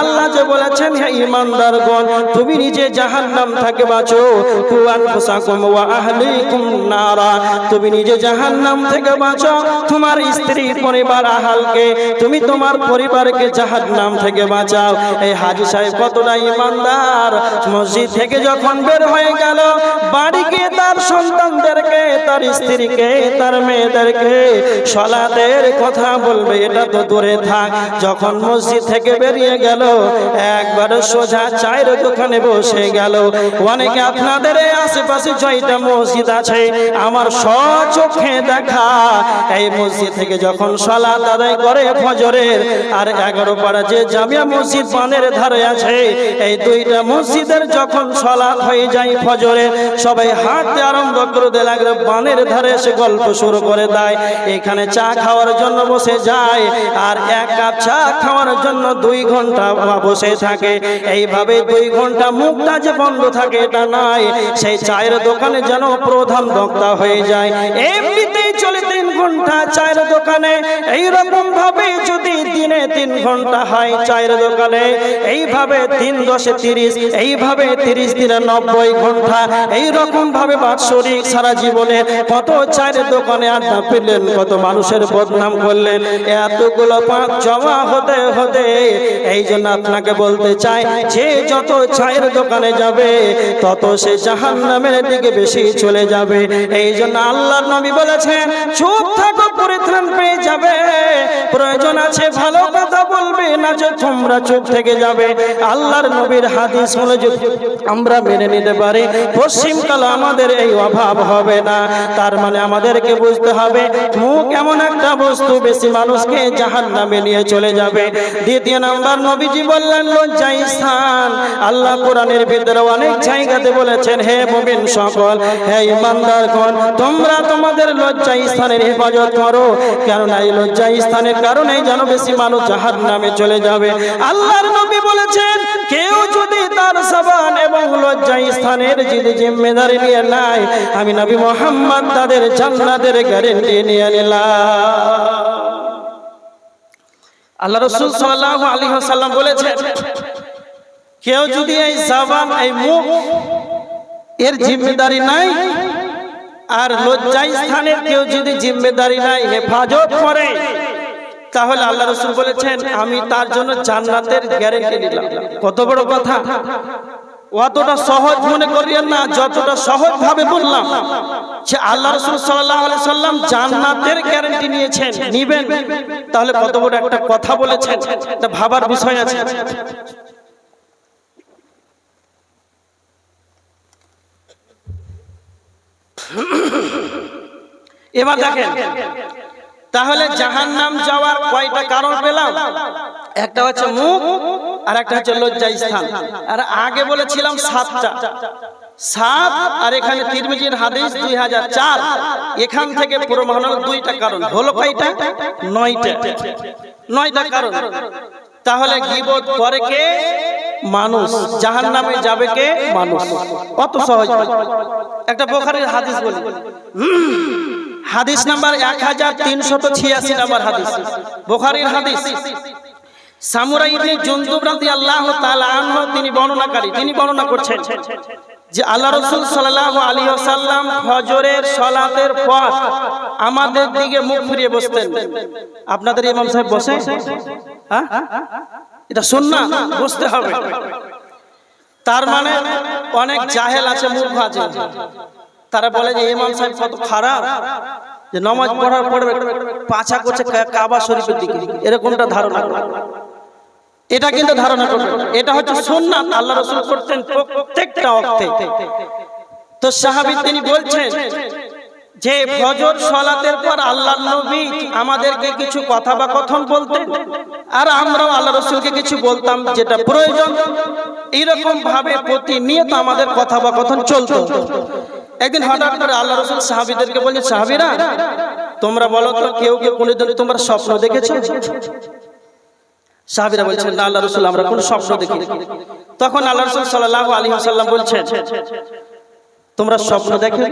আল্লাহ যে বলেছেন হে ঈমানদারগণ তুমি নিজে জাহান্নাম থেকে বাঁচো, কুআনফুসাকুম ওয়া আহলিকুম নারা, তুমি নিজে জাহান্নাম থেকে বাঁচো, তোমার স্ত্রী পরিবার আহালকে, তুমি তোমার পরিবারকে জাহান্নাম থেকে বাঁচাও। এই হাজী সাহেব কতটা ঈমানদার, মসজিদ থেকে যখন বের হয়ে গেল বাড়ি গিয়ে তার সন্তানদেরকে, তার স্ত্রীকে, তার মেয়েদেরকে সালাতের কথা বলবে এটা তো দূরে থাক, যখন মসজিদ থেকে বেরিয়ে গেল একবার সোজা চায়ের দোকানে বসে গেল। অনেকে আপনাদের আশেপাশে জয়টা মসজিদ আছে আমার স্বচক্ষে দেখা, এই মসজিদ থেকে যখন সালাত আদায় করে ফজরের, আর 11 পাড়া যে জামিয়া মসজিদ পানের ধারে আছে, এই দুইটা মসজিদের যখন সালাত হয়ে যায় ফজরে, সবাই হাঁটতে আরম্ভ করে লাগলো, পানের ধারে এসে গল্প শুরু করে দেয়, এখানে চা খাওয়ার জন্য বসে যায়, আর এক কাপ চা খাওয়ার জন্য 2 ঘন্টা বসে থাকে। এইভাবে 2 ঘন্টা মুখটা যে বন্ধ থাকে এটা নয়, সেই চায়ের দোকানে যেন প্রধান বক্তা হয়ে যায়। এমনিতে চলে 3 ঘন্টা চায়ের দোকানে, এইরকম ভাবে যদি দিনে 3 ঘন্টা হয় চায়ের দোকানে, এইভাবে 3 10 30, এইভাবে 30 দিনে 90 ঘন্টা, এইরকম ভাবে বাৎসরিক সারা জীবনে কত চায়ের দোকানে আড্ডা পেলেন, কত মানুষের বদনাম করলেন, এতগুলো পাপ জমা হতে হতে এই জন্য আপনাকে বলতে চাই, যে যত চায়ের দোকানে যাবে তত সে জাহান্নামের দিকে বেশি চলে যাবে। এই জন্য আল্লাহর নবী বলেছেন, চুপ থাকো পরিত্রাণ পেয়ে যাবে, প্রয়োজন আছে ভালো কথা বলবে না যে তোমরা চুপ থেকে যাবে। আল্লাহর নবীর হাদিস হলো যদি আমরা মেনে নিতে পারি, পশ্চিমকালে আমাদের এই অভাব হবে না। তার মানে আমাদেরকে বুঝতে হবে, মুখ এমন একটা বস্তু বেশি মানুষকে জাহান্নামে নিয়ে চলে যাবে। দ্বিতীয় নাম্বার নবীজি বললেন লজ্জা স্থান। আল্লাহ কোরআনের ভিতরে অনেক জায়গাতে বলেছেন, হে মুমিন সকল, হে ইমানদারগণ, তোমরা তোমাদের লজ্জা স্থানের হেফাজত করো, কারণ এই লজ্জা স্থানের কারণেই যেন বেশি মানুষ জাহান্নামে চলে যাবে। আল্লাহর নবী বলেছেন, কেউ যদি তার জবান এবং লজ্জা স্থানের যদি জিম্মেদারি নিয়ে নেয়, আমি নবী মুহাম্মদ তাদের জান্নাতের গ্যারান্টি নিয়ে নিলাম। আল্লাহ রাসূল সাল্লাল্লাহু আলাইহি ওয়াসাল্লাম বলেছেন, কেউ যদি এই জবান এই মুখ এর জিম্মেদারি নাই আর লজ্জা স্থানের কেউ যদি জিম্মেদারি নাই হেফাজত করে, তাহলে আল্লাহ রাসূল বলেছেন আমি তার জন্য জান্নাতের গ্যারান্টি দিলাম। কত বড় কথা! অতটা সহজ মনে করিয়েন না, যতটা সহজ ভাবে বললাম যে আল্লাহ রাসূল সাল্লাল্লাহু আলাইহি সাল্লাম জান্নাতের গ্যারান্টি নিয়েছেন, নিবেন, তাহলে কত বড় একটা কথা বলেছেন, এটা ভাবার বিষয় আছে। এবার দেখেন, তাহলে জাহান্নাম যাওয়ার কয়টা কারণ পেলাম? একটা হচ্ছে মুখ, আর একটা হচ্ছে লজ্জা স্থান, আর আগে বলেছিলাম 7টা, 7, আর এখানে তিরমিজির হাদিস 2004, এখান থেকে প্রমাণ হলো 2টা কারণ। হলো কয়টা? 9টা কারণ। তাহলে গীবত করে কে? মানুষ। জাহান্নামে যাবে কে? মানুষ। কত সহজ। একটা বুখারীর হাদিস বলি, হাদিস নাম্বার 1386 নাম্বার হাদিস, বুখারীর হাদিস। সামুরা ইবনে জুনদুব রাদিয়াল্লাহু তাআলা আনহু তিনি বর্ণনাকারী, তিনি বর্ণনা করছেন যে আল্লাহ রাসূল সাল্লাল্লাহু আলাইহি ওয়াসাল্লাম ফজরের সালাতের পর আমাদের দিকে মুখ ফিরিয়ে বসতেন। আপনাদের ইমাম সাহেব বসে? হ্যাঁ, এটা সুন্নাহ, বুঝতে হবে। তার মানে অনেক জাহেল আছে, মূর্খ আছে, তারা বলে যে ইমাম সাহেব কত খারাপ, যে নামাজ পড়ার পরে পাছা করছে কাবা শরীফের দিকে, এরকমটা ধারণা করে। এটা কিন্তু ধারণা করবেন, এটা হচ্ছে সুন্নাত, আল্লাহ রাসূল করতেন প্রত্যেকটা ওয়াক্তে। তো সাহাবী তিনি বলছেন যে ফজর সালাতের পর আল্লাহর নবী আমাদেরকে কিছু কথা বা কথন বলতেন, আর আমরাও আল্লাহ রাসূলকে কিছু বলতাম যেটা প্রয়োজন। এইরকম ভাবে প্রতিনিয়ত আমাদের কথা বা কথন চলতো। একদিন হঠাৎ করে আল্লাহ রাসূল সাহাবীদেরকে বললেন, সাহাবীরা তোমরা বলো তো, কেউ কেউ কোনোদিন তোমরা স্বপ্ন দেখেছো? সাহাবীরা বলছেন, না আল্লাহ রাসূল, আমরা কোনো স্বপ্ন দেখিনি। তখন আল্লাহ রাসূল সাল্লাল্লাহু আলাইহি ওয়াসাল্লাম বলছেন, তোমরা স্বপ্ন দেখো?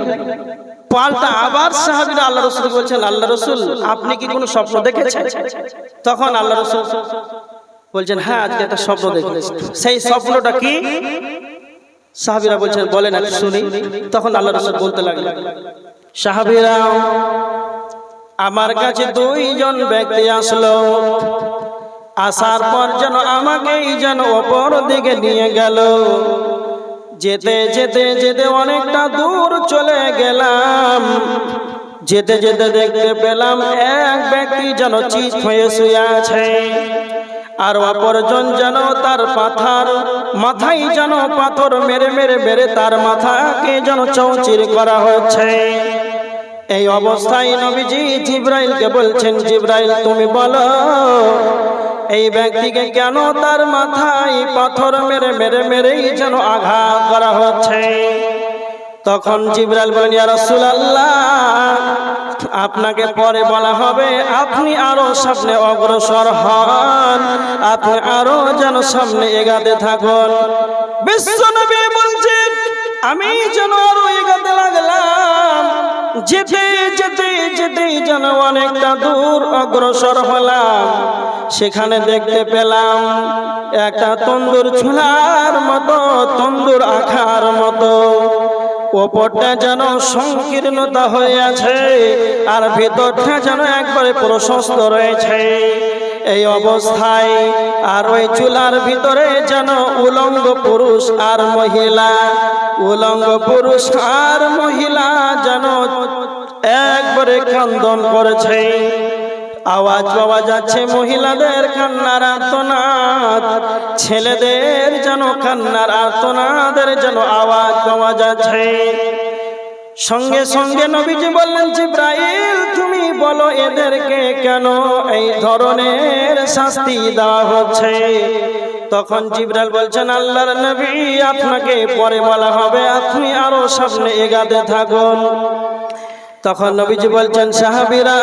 পাল্টা আবার সাহাবীরা আল্লাহ রাসূলকে বলছেন, আল্লাহ রাসূল আপনি কি কোনো স্বপ্ন দেখেছেন? তখন আল্লাহ রাসূল বলছেন, হ্যাঁ আজকে একটা স্বপ্ন দেখেছি। সেই স্বপ্নটা কি? সাহাবীরা বলছেন, বলেন একটু শুনি। তখন আল্লাহ রাসূল বলতে লাগলেন, সাহাবীরা আমার কাছে 2জন ব্যক্তি আসলো, আসার পর যেন আমাকেই যেন অপর দিকে নিয়ে গেল। যেতে যেতে যেতে অনেকটা দূর চলে গেলাম, যেতে যেতে দেখতে পেলাম এক ব্যক্তি যেন চিত হয়ে শুয়ে আছে, আর অপরজন যেন তার মাথায় যেন পাথর মেরে মেরে মেরে তার মাথাকে যেন চৌচির করা হচ্ছে। এই অবস্থায় নবীজি জিবরাইলকে বলছেন, জিবরাইল তুমি বলো এই ব্যক্তিকে কেন তার মাথায় পাথর মেরে মেরে মেরেই যেন আঘাত করা হচ্ছে? তখন জিবরাইল বলেন, ইয়া রাসূলুল্লাহ আপনাকে পরে বলা হবে, আপনি আরো সামনে অগ্রসর হন, আপনি আরো যেন সামনে এগাতে থাকুন। বিশ্বনবী বলছেন, আমি যেন আরো এগাতে লাগলাম, যেতে যেতে যেতে যেন অনেকটা দূর অগ্রসর হলাম, সেখানে দেখতে পেলাম একটা তন্দুর চুলার মতো, তন্দুর আখার মতো, ওপরটা যেন সংকীর্ণতা হয়ে আছে আর ভেতরটা যেন একবারে প্রশস্ত রয়েছে। এই অবস্থায় আর ওই চুলার ভিতরে যেন উলঙ্গ পুরুষ আর মহিলা, উলঙ্গ পুরুষ আর মহিলা যেন একবারে ক্রন্দন করেছে। আওয়াজ পাওয়া যাচ্ছে মহিলাদের কান্নার আর্তনাদ, ছেলেদের যেন কান্নার আর্তনাদের যেন আওয়াজ পাওয়া যাচ্ছে। সঙ্গে সঙ্গে নবীজি বললেন, জিব্রাইল তুমি বলো এদেরকে কেন এই ধরনের শাস্তি দেওয়া হচ্ছে? তখন জিব্রাইল বলছেন, আল্লাহর নবী আপনাকে পরে বলা হবে, আপনি আরো সামনে এগাতে থাকুন। তখন নবীজি বলছেন, সাহাবীরা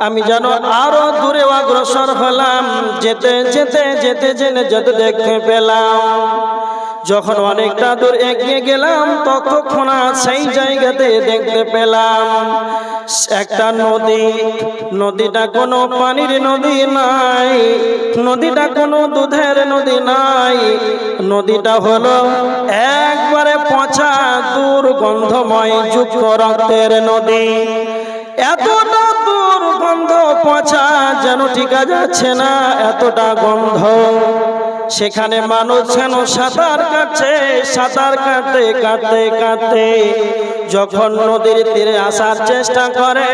আমি যেন আরো দূরে অগ্রসর হলাম, যেতে যেতে যেতে জেনে যেতে দেখতে পেলাম যখন অনেকটা দূর এগিয়ে গেলাম ততক্ষণ সেই জায়গাতে দেখতে পেলাম একটা নদী। নদীটা কোনো পানির নদী নাই, নদীটা কোনো দুধের নদী নাই, নদীটা হলো একবারে পচা দুর্গন্ধময় যুক্ত রক্তের নদী। এতটা দুর্গন্ধ, পচা যেন টিকা যাচ্ছে না, এতটা গন্ধ। সেখানে মানুষ যেন সাঁতার কাটছে, সাঁতার কাটতে কাটতে কাটতে যখন নদীর তীরে আসার চেষ্টা করে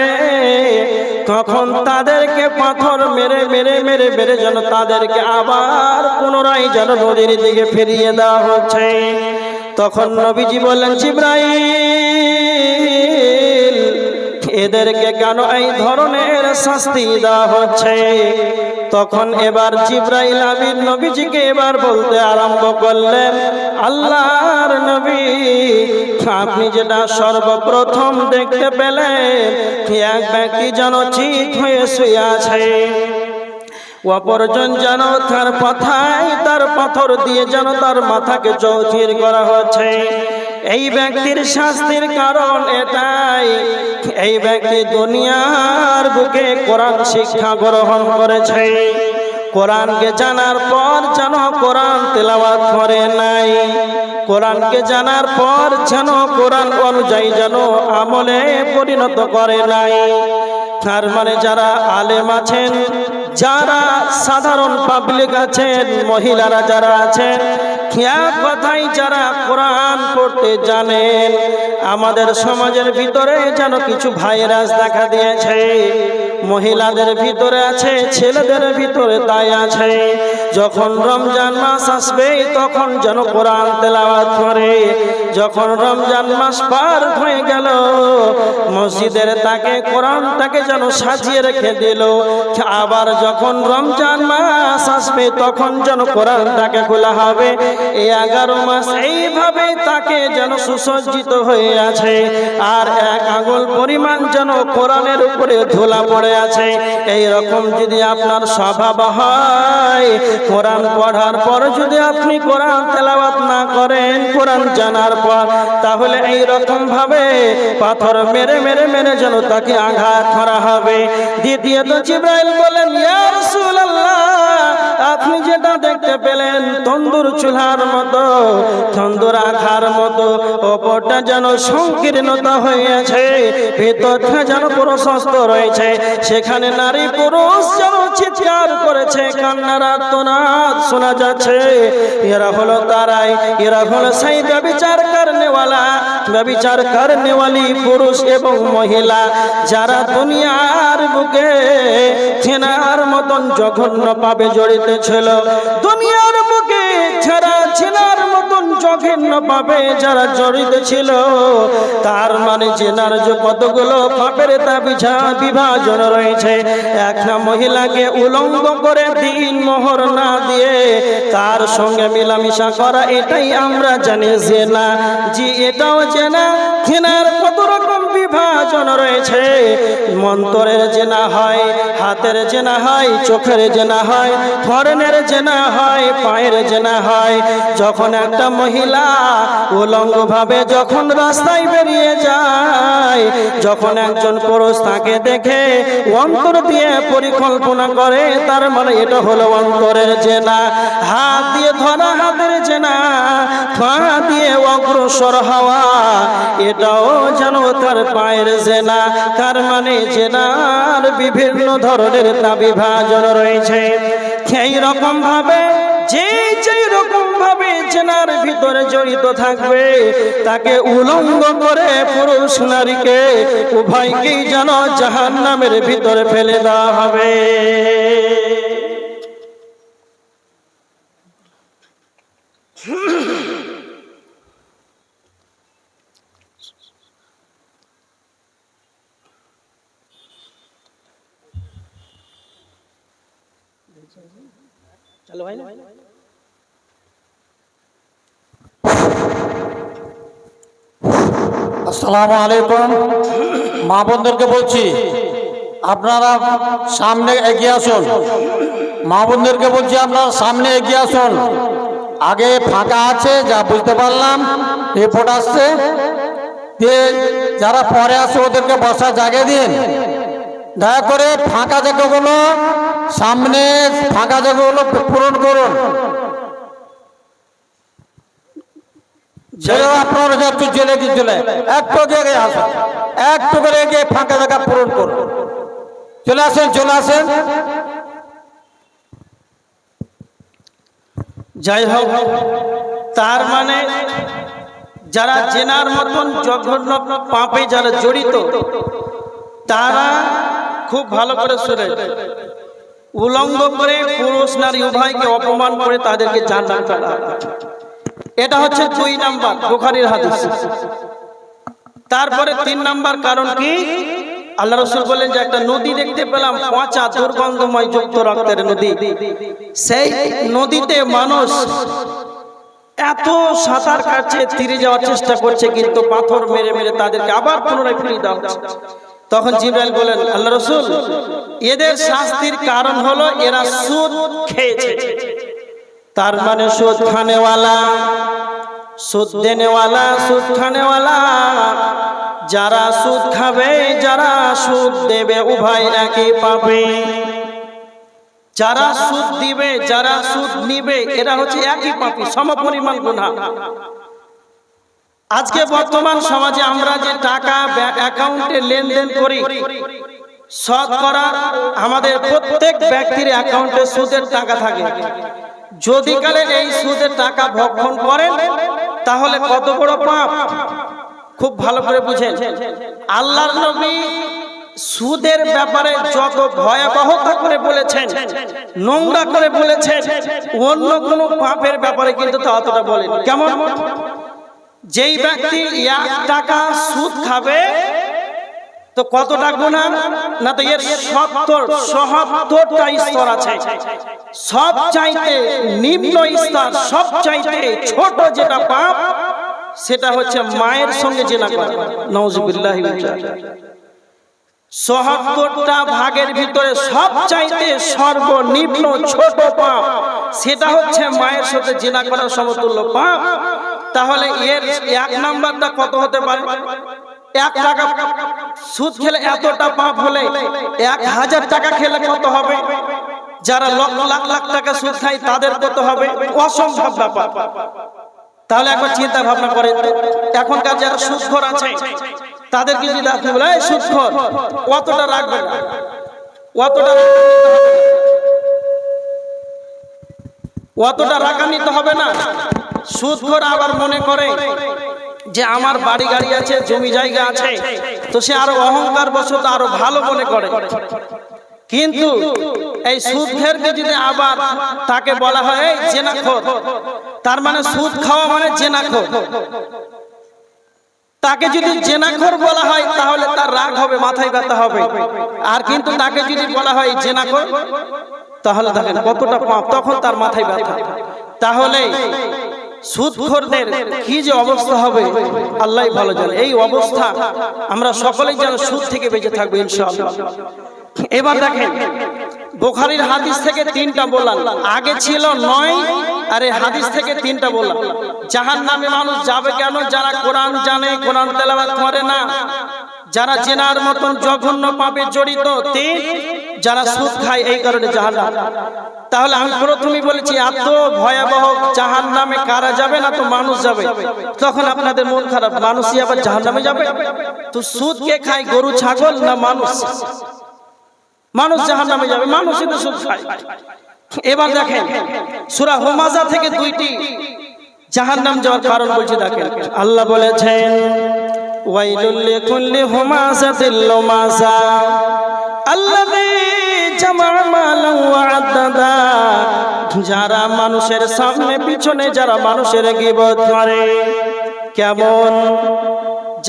তখন তাদেরকে পাথর মেরে মেরে মেরে মেরে যেন তাদেরকে আবার পুনরায় যেন নদীর দিকে ফিরিয়ে দেওয়া হচ্ছে। তখন নবীজি বললেন, জিব্রাইল এদেরকে কেন এই ধরনের শাস্তি দেওয়া হচ্ছে? তখন এবার জিব্রাইল আমিন নবীজিকে এবার বলতে আরম্ভ করলেন, আল্লাহর নবী আপনি যেটা সর্বপ্রথম দেখতে পেলেন এক ব্যক্তি যেন চিত হয়ে শুয়ে আছে, অপরজন যেন তার পাথায় তার পাথর দিয়ে যেন তার মাথাকে চৌচির করা হচ্ছে। এই ব্যক্তির শাস্তির কারণ এটাই, এই ব্যক্তি দুনিয়ার বুকে কোরআন শিক্ষা গ্রহণ করেছে, কোরআনকে জানার পর যেন কোরআন তেলাওয়াত করে নাই, কোরআনকে জানার পর যেন কোরআন অনুযায়ী যেন আমলে পরিণত করে নাই। তার মানে যারা আলেম আছেন, যারা সাধারণ পাবলিক আছেন, মহিলারা যারা আছেন, কথাই যারা কোরআন পড়তে জানেন, আমাদের সমাজের ভিতরে যেন কিছু ভাইরাস দেখা দিয়েছে, মহিলাদের ভিতরে আছে, ছেলেদের ভিতরে তাই আছে। যখন রমজান মাস আসবে তখন যেন কোরআন তেলাওয়াত করে, যখন রমজান মাস পার হয়ে গেল মসজিদের তাকে কোরআনটাকে যেন সাজিয়ে রেখে দিল, আবার যখন রমজান মাস আসবে তখন যেন কোরআনটাকে খোলা হবে। এই 11 মাস এইভাবে তাকে যেন সুসজ্জিত হয়ে আছে, আর এক আঙ্গুল পরিমাণ যেন কোরআনের উপরে ধুলা পড়ে আছে। এই রকম যদি আপনার স্বভাব হয়, কোরআন পড়ার পর যদি আপনি কোরআন তেলাওয়াত না করেন কোরআন জানার পর, তাহলে এই রকম ভাবে পাথর মেরে মেরে মেরে যেন তাকে আঘাত করা হবে। দ্বিতীয়ত জিব্রাইল বলেন, ইয়া রাসূলুল্লাহ আপনি যেটা দেখতে পেলেন তন্দুর চুলার মতো, তন্দুর আখার মতো, ওপরটা যেন সংকীর্ণতা হয়েছে, ভেতরটা যেন প্রশস্ত রয়েছে, সেখানে নারী পুরুষ যেন চিৎকার করেছে, কান্নার আর্তনাদ শোনা যাচ্ছে। এরা হলো তারাই, এরা হলো সেই ব্যভিচার করনেওয়ালা, ব্যভিচার করনেওয়ালি পুরুষ এবং মহিলা যারা দুনিয়ার বুকে চেনার মতন জঘন্য পাবে জড়িত ছিল, দুনিয়ার বুকে যারা চেনার মতন জঘন্য পাবে যারা জড়িত ছিল। তার মানে চেনার যে কতগুলো পাপের তা বিভাজন রয়েছে। একটা মহিলাকে উলঙ্গ করে দিন মোহর না দিয়ে তার সঙ্গে মিলামিশা করা, এটাই আমরা জানি জেনা। জি এটাও জেনা। জেনার কত রকম বিভাজন রয়েছে। মন্তরের জেনা হয়, হাতের জেনা হয়, চোখের জেনা হয়, ধরনের জেনা হয়, পায়ের জেনা হয়। যখন একটা মহিলা উলঙ্গভাবে যখন রাস্তায় বেরিয়ে যায়, যখন একজন পুরুষ তাকে দেখে অন্তর দিয়ে পরিকল্পনা করে, তার মানে এটা হলো অন্তরের জেনা। হাত দিয়ে ধরা হাতের জেনা, পা দিয়ে অগ্রসর হওয়া, এটাও যেন তার পায়ের জেনা। তার মানে জেনার বিভিন্ন ধরনের বিভাজন রয়েছে। সেই রকম ভাবে যেই রকম ভাবে জেনার ভিতরে জড়িত থাকবে, তাকে উলঙ্গ করে পুরুষ নারীকে উভয়কেই যেন জাহান্নামের ভিতরে ফেলে দেওয়া হবে। চলো ভাই না, আসসালামু আলাইকুম। মা বোনদেরকে বলছি, আপনারা সামনে এগিয়ে আসুন। মা বোনদেরকে বলছি, আপনারা সামনে এগিয়ে আসুন। আগে ফাঁকা আছে, যা বুঝতে পারলাম রিপোর্ট আসছে, যারা পরে আসে ওদেরকে বসার জায়গা দিন। দয়া করে ফাঁকা জায়গাগুলো, সামনে ফাঁকা জায়গাগুলো পূরণ করুন। আপনারা একটু জেলে একটু আগে আসুন, একটু করে গিয়ে ফাঁকা জায়গা পূরণ করুন। চলে আসেন, চলে আসেন। যাই হোক, তার মানে যারা জেনার মতন জঘন্য পাপে যারা জড়িত, তারা খুব ভালো করে শুনে, উলঙ্গ করে পুরুষ নারী উভয়কে অপমান করে তাদেরকে জান্নাত ফেলা। এটা হচ্ছে 2 নাম্বার বুখারীর হাদিস। তারপরে 3 নাম্বার কারণ কি? আল্লাহ রাসূল বলেন যে একটা নদী দেখতে পেলাম, পচা দুর্গন্ধময় যুক্ত রক্তের নদী। সেই নদীতে মানুষ এত সাঁতার কাটছে, তীরে যাওয়ার চেষ্টা করছে, কিন্তু পাথর মেরে মেরে তাদেরকে আবার পুনরায় ফিরিয়ে দেওয়া হচ্ছে। তখন জিবরাইল বলেন, আল্লাহ রাসূল, এদের শাস্তির কারণ হলো এরা সুদ খেয়েছে। তার মানে সুদ খানেওয়ালা, সুদ দেনেওয়ালা, সুদ খানেওয়ালা, যারা সুদ খাবে, যারা সুদ দেবে, উভয় একই পাবে। যারা সুদ দিবে, যারা সুদ নিবে, এরা হচ্ছে একই পাপী, সমপরিমাণ গুনাহ। আজকে বর্তমান সমাজে আমরা যে টাকা অ্যাকাউন্টে লেনদেন করি, শতকরা আমাদের প্রত্যেক ব্যক্তির অ্যাকাউন্টে সুদের টাকা থাকে। যদি কালে এই সুদের টাকা ভক্ষণ করেন, তাহলে কত বড় পাপ খুব ভালো করে বুঝেন। আল্লাহর নবী সুদের ব্যাপারে যত ভয়াবহতা করে বলেছেন, নোংরা করে বলেছেন, অন্য কোন পাপের ব্যাপারে কিন্তু তা অতটা বলেন। কেমন? যেই ব্যক্তি 1 টাকা সুদ খাবে, তো কতটা গুনাহ না, তো এর 77টা স্তর আছে। সব চাইতে নিম্ন স্তর, সব চাইতে ছোট যেটা পাপ, সেটা হচ্ছে মায়ের সঙ্গে জিনা করা। নাউজুবিল্লাহি মিন যালিক। ৭৭টা ভাগের ভিতরে সব চাইতে সর্বনিম্ন ছোট পাপ, সেটা হচ্ছে মায়ের সাথে জিনা করার সমতুল্য পাপ। তাহলে এর 1 নাম্বারটা কত হতে পারে? 1 টাকা সুদ খেলে এতটা পাপ হলে 1000 টাকা খেলে কত হবে? যারা লাখ লাখ টাকা সুদ খায় তাদের কত হবে? অসম্ভব ব্যাপার। তাহলে একবার চিন্তা ভাবনা করেন, এখনকার যারা সুদখোর আছে তাদেরকে যদি আপনি বলেন এই সুদখোর, কতটা রাখবেন, অতটা রাখা নিতে হবে না। সুদখোর আবার মনে করে যে আমার বাড়ি গাড়ি আছে, জমি জায়গা আছে, তো সে আরো অহংকার বশত আরো ভালো মনে করে। কিন্তু এই সুদখোরকে যদি আবার তাকে বলা হয় এই জেনাখোর, তার মানে সুদ খাওয়া মানে জেনাখোর। তাকে যদি জেনাখোর বলা হয় তাহলে তার রাগ হবে, মাথায় ব্যথা হবে। আর কিন্তু তাকে যদি বলা হয় জেনাখোর, তাহলে দেখেন কতটা পাপ, তখন তার মাথায় ব্যথা। তাহলে সুদখোরদের কি যে অবস্থা হবে আল্লাহই ভালো জানে। এই অবস্থা আমরা সকলেই যেন সুদ থেকে বেঁচে থাকবো ইনশাআল্লাহ। এবার দেখেন বুখারীর হাদিস থেকে 3টা বললাম, আগে ছিল 9, আর এই হাদিস থেকে 3টা বললাম। জাহান্নামে মানুষ যাবে কেন? যারা কোরআন জানে, কোরআন তেলাওয়াত করে না, যারা জেনার মতন জঘন্য পাপে জড়িত, 3, যারা সুদ খায়, এই কারণে জাহান্নাম। তাহলে আমি প্রথমেই বলেছি এত ভয়াবহ জাহান্নামে কারা যাবে না, তো মানুষ যাবে। তখন আপনাদের মন খারাপ, মানুষই আবার জাহান্নামে যাবে? তো সুদ কে খায়, গরু ছাগল না মানুষ? মানুষ জাহান্নামে যাবে, মানুষই তো সুদ খায়। এবার দেখেন সূরা হুমাযা থেকে 2টি জাহান্নাম যাওয়ার কারণ বলছি। দেখেন আল্লাহ বলেছেন ওয়াইলুল লিকুল্লি হুমাযাতিল লুমাযা আল্লাযী জামা মালান ওয়া আদ্দাদা। যারা মানুষের সামনে পিছনে যারা মানুষের গীবত করে, কেমন?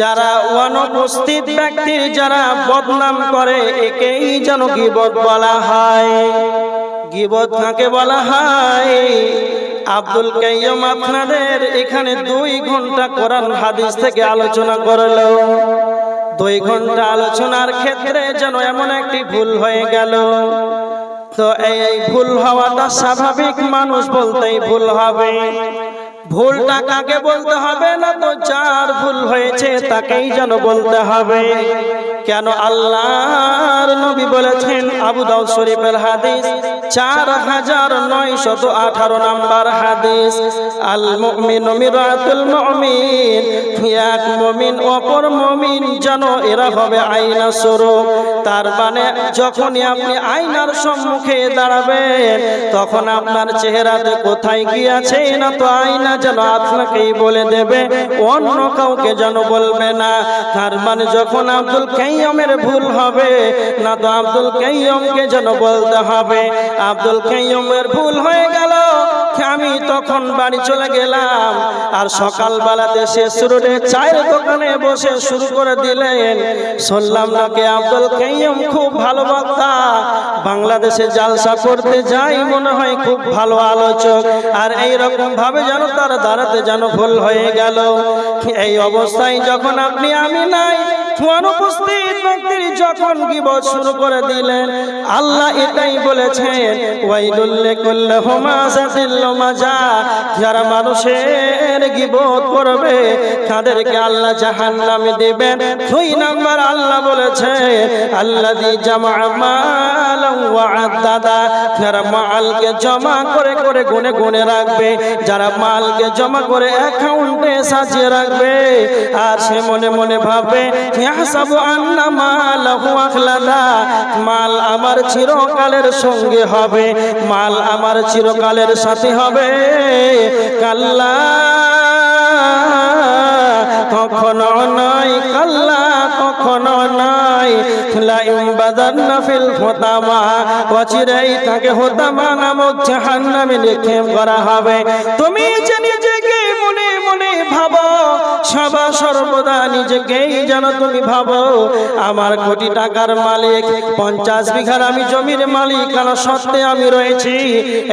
যারা অনুপস্থিত ব্যক্তির যারা বদনাম করে, একেই যেন গীবত বলা হয়। গীবত কাকে বলা হয়? আব্দুল কাইয়্যুম আপনাদের এখানে 2 ঘন্টা কোরআন হাদিস থেকে আলোচনা করলো। 2 ঘন্টা আলোচনার ক্ষেত্রে যেন এমন একটি ভুল হয়ে গেল। তো এই ভুল হওয়াটা স্বাভাবিক, মানুষ বলতেই ভুল হবে। ভুলটা কাকে বলতে হবে না, তো যার ভুল হয়েছে তাকেই যেন বলতে হবে। কেন? আল্লাহর নবী বলেছেন, আবু দাউদ শরীফের হাদিস 4918 নম্বর হাদিস, আল মুমিনু মিরাতুল মুমিন। এক মুমিন অপর মুমিন যেন এরা হবে আয়না স্বরূপ। তার মানে যখনই আপনি আয়নার সম্মুখে দাঁড়াবেন, তখন আপনার চেহারাতে কোথায় কি আছে না, তো আয়না যেন আপনাকেই বলে দেবে, অন্য কাউকে যেন বলবে না। তার মানে যখন আব্দুল কাইয়্যুমের ভুল হবে না, তো আব্দুল কাইয়্যুমকে যেন বলতে হবে। আব্দুল কাইয়্যুমের ভুল হয়ে গেল, আমি তখন বাড়ি চলে গেলাম। আর সকালবেলাতে শেষ রোডে চায়ের দোকানে বসে শুরু করে দিলেন, শুনলাম নাকি আব্দুল কাইয়্যুম খুব ভালো বক্তা, বাংলাদেশে জালসা করতে যাই, মনে হয় খুব ভালো আলোচক। আর এইরকম ভাবে যেন তার দাঁড়াতে যেন ভুল হয়ে গেল। এই অবস্থায় যখন আপনি আমি নাই, অনুপস্থিত ব্যক্তির যখন গীবত শুরু করে দিলেন, আল্লাহ এটাই বলেছেন ওয়াইলুল লিকুল্লি হুমাযাতিল লুমাযা। যারা মানুষের গীবত করবে তাদেরকে আল্লাহ জাহান্নামে দিবেন। 2 নাম্বার আল্লাহ বলেছে আল্লাযী জামা মালান ওয়া আদ্দাদা। যারা মালকে জমা করে করে গুনে গুনে রাখবে, যারা মালকে জমা করে অ্যাকাউন্টে সাজিয়ে রাখবে, আর সে মনে মনে ভাববে ইয়াহসাবু আন্না মালাহু আখলাদা, মাল আমার চিরকালের সঙ্গে হবে, মাল আমার চিরকালের সাথী হবে। কাল্লা, কখনো নয়, কাল্লা কখনো নয়। লা ইউবাদান্না ফিল হুতামা, অচিরেই তাকে হুতামা নামক জাহান্নামে নিক্ষেপ করা হবে। তুমি যে নিজেকে মনে মনে ভাবো, সদা সর্বদা নিজেকেই যেন তুমি ভাবো আমার কোটি টাকার মালিক, 50 বিঘার আমি জমির মালিক, কেন সত্যি আমি রয়েছি,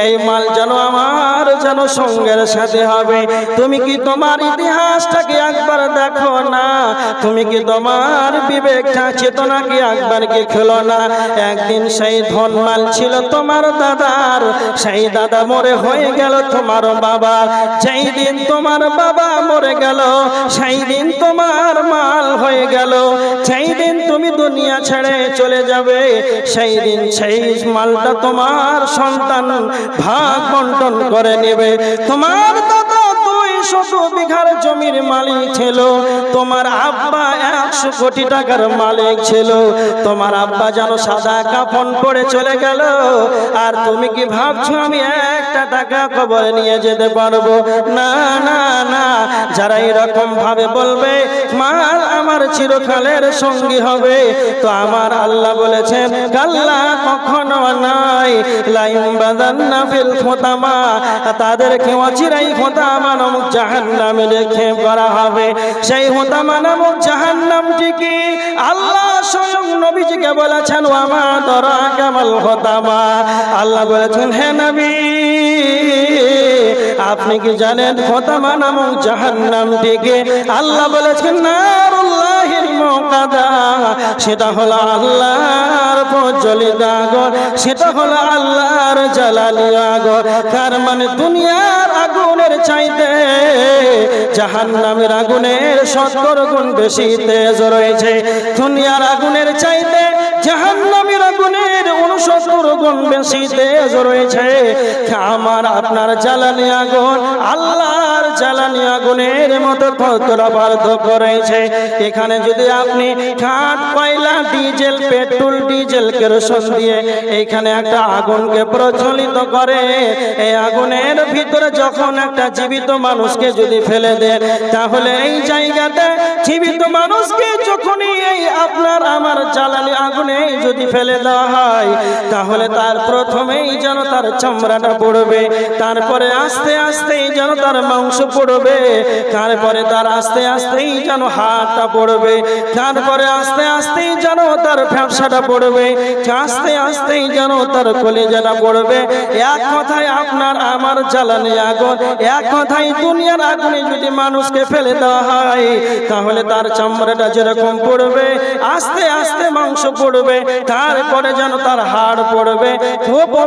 এই মাল যেন আমার যেন সঙ্গের সাথে হবে। তুমি কি তোমার ইতিহাসটাকে একবার দেখো না? তুমি কি তোমার বিবেকটা চেতনাকে একবার কি খেলো না? একদিন সেই ধন মাল ছিল তোমার দাদার, সেই দাদা মরে হয়ে গেল তোমার বাবা। যেই দিন তোমার বাবা মরে গেল, সেই দিন তোমার মাল হয়ে গেল। সেই দিন তুমি দুনিয়া ছেড়ে চলে যাবে, সেই দিন সেই মালটা তোমার সন্তান ভাগ বন্টন করে নেবে। তোমার দাদা 200 বিঘার জমির মালিক ছিল, তোমার আব্বা 100 কোটি টাকার মালিক ছিল। তোমার আব্বা যেন সাদা কাফন পরে চলে গেল, আর তুমি কি ভাবছো আমি একটা টাকা কবরে নিয়ে যেতে পারবো? না না না। যারা এরকম ভাবে বলবে মাল আমার চিরকালের সঙ্গী হবে, তো আমার আল্লাহ বলেছেন কাল্লা, কখনো নাই। লা ইউবাদান্না ফিল হুতামা, তাদেরকে অচিরেই হুতামা নামক জাহান্নামে নিক্ষেপ করা হবে। সেই হুতামা নামক জাহান্নামটিকে আল্লাহ স্বয়ং নবীজিকে বলেছেন ওয়ামা তারাকা মাল হুতামা। আল্লাহ বলেছেন হে নবী, আপনি কি জানেন হোতামা নামক জাহান্নামটিকে আল্লাহ বলেছেন নারুল্লাহিল মুকাদা, সেটা হলো আল্লাহর প্রজ্বলিত আগুন, সেটা হলো আল্লাহর জ্বালানি আগুন। তার মানে দুনিয়ার আগুনের চাইতে জাহান্নামের আগুনের 70 গুণ বেশি তেজ রয়েছে। দুনিয়ার আগুনের চাইতে জাহান্নামের আগুনের 69 গুণ বেশি তেজ রয়েছে। আমার আপনার জ্বালানি আগুন আল্লাহর জ্বালানি আগুনের মতো কতটা পার্থক্য রয়েছে। এখানে যদি আপনি কাঠ, কয়লা, ডিজেল, পেট্রোল, ডিজেল, কেরোসিন দিয়ে এইখানে একটা আগুনকে প্রজ্বলিত করে, এই আগুনের ভিতরে যখন একটা জীবিত মানুষকে যদি ফেলে দেন, তাহলে এই জায়গাতে জীবিত মানুষকে যখনই এই আপনার আমার জ্বালানি আগুনে যদি ফেলে দেওয়া হয়, তাহলে তার প্রথমেই যেন তার চামড়াটা পড়বে, তারপরে আস্তে আস্তেই যেন তার মাংস পড়বে, তারপরে তার আস্তে আস্তেই যেন হাতটা পড়বে, তারপরে আস্তে আস্তেই যেন তার ব্যবসাটা পড়বে, আস্তে আস্তেই যেন তার কলিজাটা পড়বে। এক কথায় আপনার আমার জ্বালানি আগুন, এক কথায় দুনিয়ার আগুনে যদি মানুষকে ফেলে দেওয়া হয়, তাহলে তার চামড়াটা যেরকম পড়বে, আস্তে আস্তে মাংস পড়বে, তারপরে যেন তার হাড় পড়বে,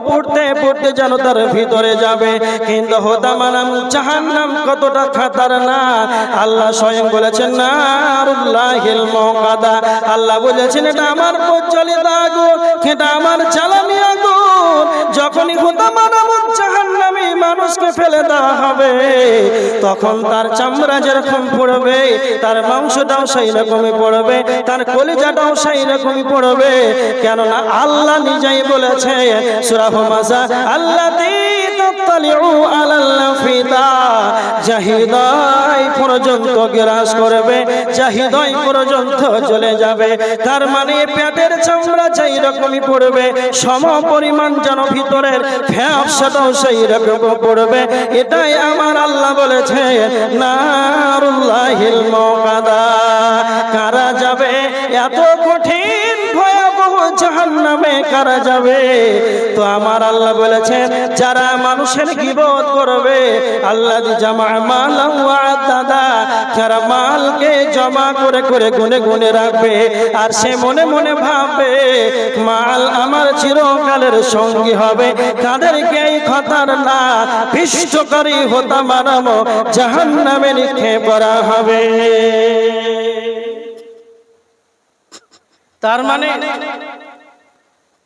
পড়তে পড়তে যেন তার ভিতরে যাবে। কিন্তু হোতামা নামক জাহান্নাম কতটা খাতারনাক আল্লাহ স্বয়ং বলেছেন নারুল্লাহিল মুকাদা। আল্লাহ বলেছেন এটা আমার প্রজ্বলিত আগুন, এটা আমার জ্বালানি আগুন। যখনই হোতামা নামক জাহান্নামে মানুষকে ফেলে দেওয়া হবে, তখন তার চামড়া যেরকম পড়বে, তার মাংসটাও সেই রকমই পড়বে, তার কলিজাটাও সেই রকমই পড়বে। কেননা আল্লাহ নিজেই বলেছে সূরা হুমাযা, আল্লাতী তাত্তালিউ আলাল আফিদা, জাহিদাই পর্যন্ত গ্রাস করবে, জাহিদাই পর্যন্ত চলে যাবে। তার মানে পেটের চামড়া যেই রকমই পড়বে, সম পরিমাণ যেন ভিতরের ফ্যাপসাটাও সেই রকম পড়বে। এটাই আমার আল্লাহ বলেছে নারুল্লাহিল মুকাদা। কারা যাবে এত কঠিন ভয়াবহ জাহান্নামে, কারা যাবে? তো আমার আল্লাহ বলেছেন যারা মানুষের গীবত করবে, আল্লাহ জামা মালাম ওয়া আদাদা, যারা মালকে জমা করে করে গুনে গুনে রাখবে, আর সে মনে মনে ভাববে মাল আমার চিরকালের সঙ্গী হবে, তাদেরকে এই খতরনাক পিষ্টকারী হোতামা নামক জাহান্নামে নিক্ষেপ করা হবে। তার মানে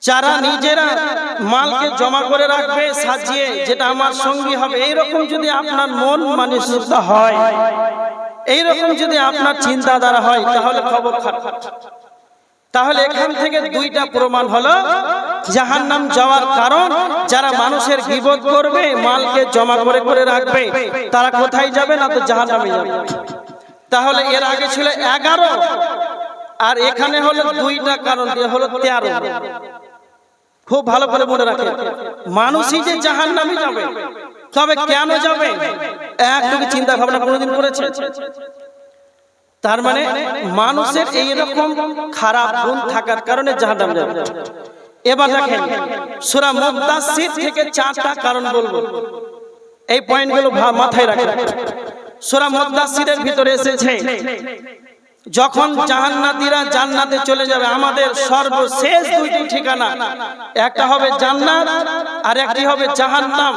যারা নিজেরা মালকে জমা করে রাখবে সাজিয়ে, যেটা আমার সঙ্গী হবে, এইরকম যদি আপনার মন মানসিকতা হয়, এইরকম যদি আপনার চিন্তাধারা হয়, তাহলে খবর খারাপ। তাহলে এখান থেকে দুইটা প্রমাণ হলো জাহান্নাম যাওয়ার কারণ। যারা মানুষের গীবত করবে, মালকে জমা করে করে রাখবে, তারা কোথায় যাবে? না তো জাহান্নামে যাবে। তাহলে এর আগে ছিল 11, আর এখানে হলো দুইটা কারণ দিয়ে হলো 13। খুব ভালো করে মনে রাখেন, মানুষই যে জাহান্নামে যাবে, তবে কেন যাবে একটু চিন্তা ভাবনা কোনোদিন করেছে? তার মানে মানুষের এইরকম খারাপ গুণ থাকার কারণে জাহান্নামে যাবে। এবার দেখেন সূরা মুদাসসির থেকে 4টা কারণ বলবো, এই পয়েন্টগুলো মাথায় রাখেন। সূরা মুদাসসিরের ভিতরে এসেছে যখন জান্নাতীরা জান্নাতে চলে যাবে, আমাদের সর্বশেষ দুইটি ঠিকানা, একটা হবে জান্নাত আর একটি হবে জাহান্নাম।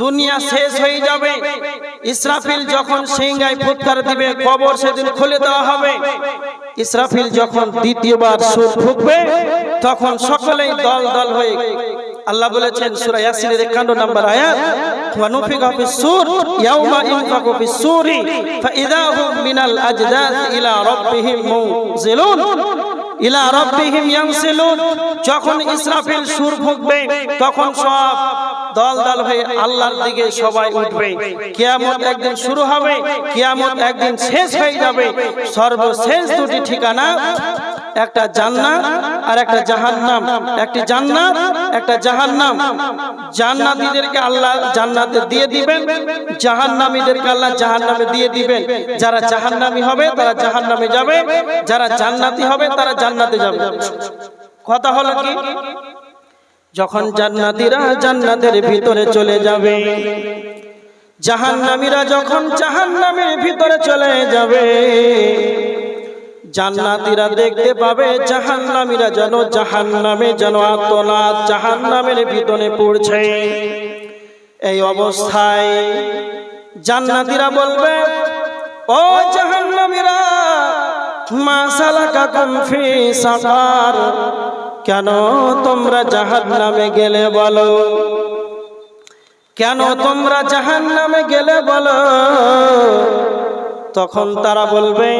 দুনিয়া শেষ হয়ে যাবে, ইসরাফিল যখন সিংহায় ফুৎকার দিবে, কবর সেদিন খুলে দেওয়া হবে। ইসরাফিল যখন দ্বিতীয়বার সুর ফুঁকবে, তখন সকলেই দল দল হয়ে, আল্লাহ বলেছেন সূরা ইয়াসিনের 51 নম্বর আয়াত, ওয়া নুফিকা ফিস সূর ইয়াওমা ইনফাকু ফিস সূরি ফাইযা হুম মিনাল আজদাস ইলা রাব্বিহিম মুনজিলুন ইলা রাব্বিহিম ইয়ানসিলুন। যখন ইসরাফিল সুর ফুঁকবে, তখন সব দল দল হয়ে আল্লাহর দিকে সবাই উঠবে। কিয়ামত একদিন শুরু হবে, কিয়ামত একদিন শেষ হয়ে যাবে। সর্বশেষ দুটি ঠিকানা, একটা জান্নাত আর একটা জাহান্নাম। একটি জান্নাত, একটা জাহান্নাম। জান্নাতীদেরকে আল্লাহ জান্নাতে দিয়ে দিবেন, জাহান্নামীদেরকে আল্লাহ জাহান্নামে দিয়ে দিবেন। যারা জাহান্নামী হবে তারা জাহান্নামে যাবে, যারা জান্নাতি হবে তারা জান্নাতে যাবে। কথা হলো কি, যখন জান্নাতীরা জান্নাতের ভিতরে চলে যাবে, জাহান্নামীরা যখন জাহান্নামের ভিতরে চলে যাবে, জান্নাতীরা দেখতে পাবে জাহান্নামীরা যেন জাহান্নামে যেন আত্মনাদ জাহান্নামের ভিতরে পড়ছে। এই অবস্থায় জান্নাতীরা বলবে, ও জাহান্নামীরা, মা সালাকাকুম ফি সাকার, কেন তোমরা জাহান্নামে গেলে বলো, কেন তোমরা জাহান্নামে গেলে বলো। তখন তারা বলবে,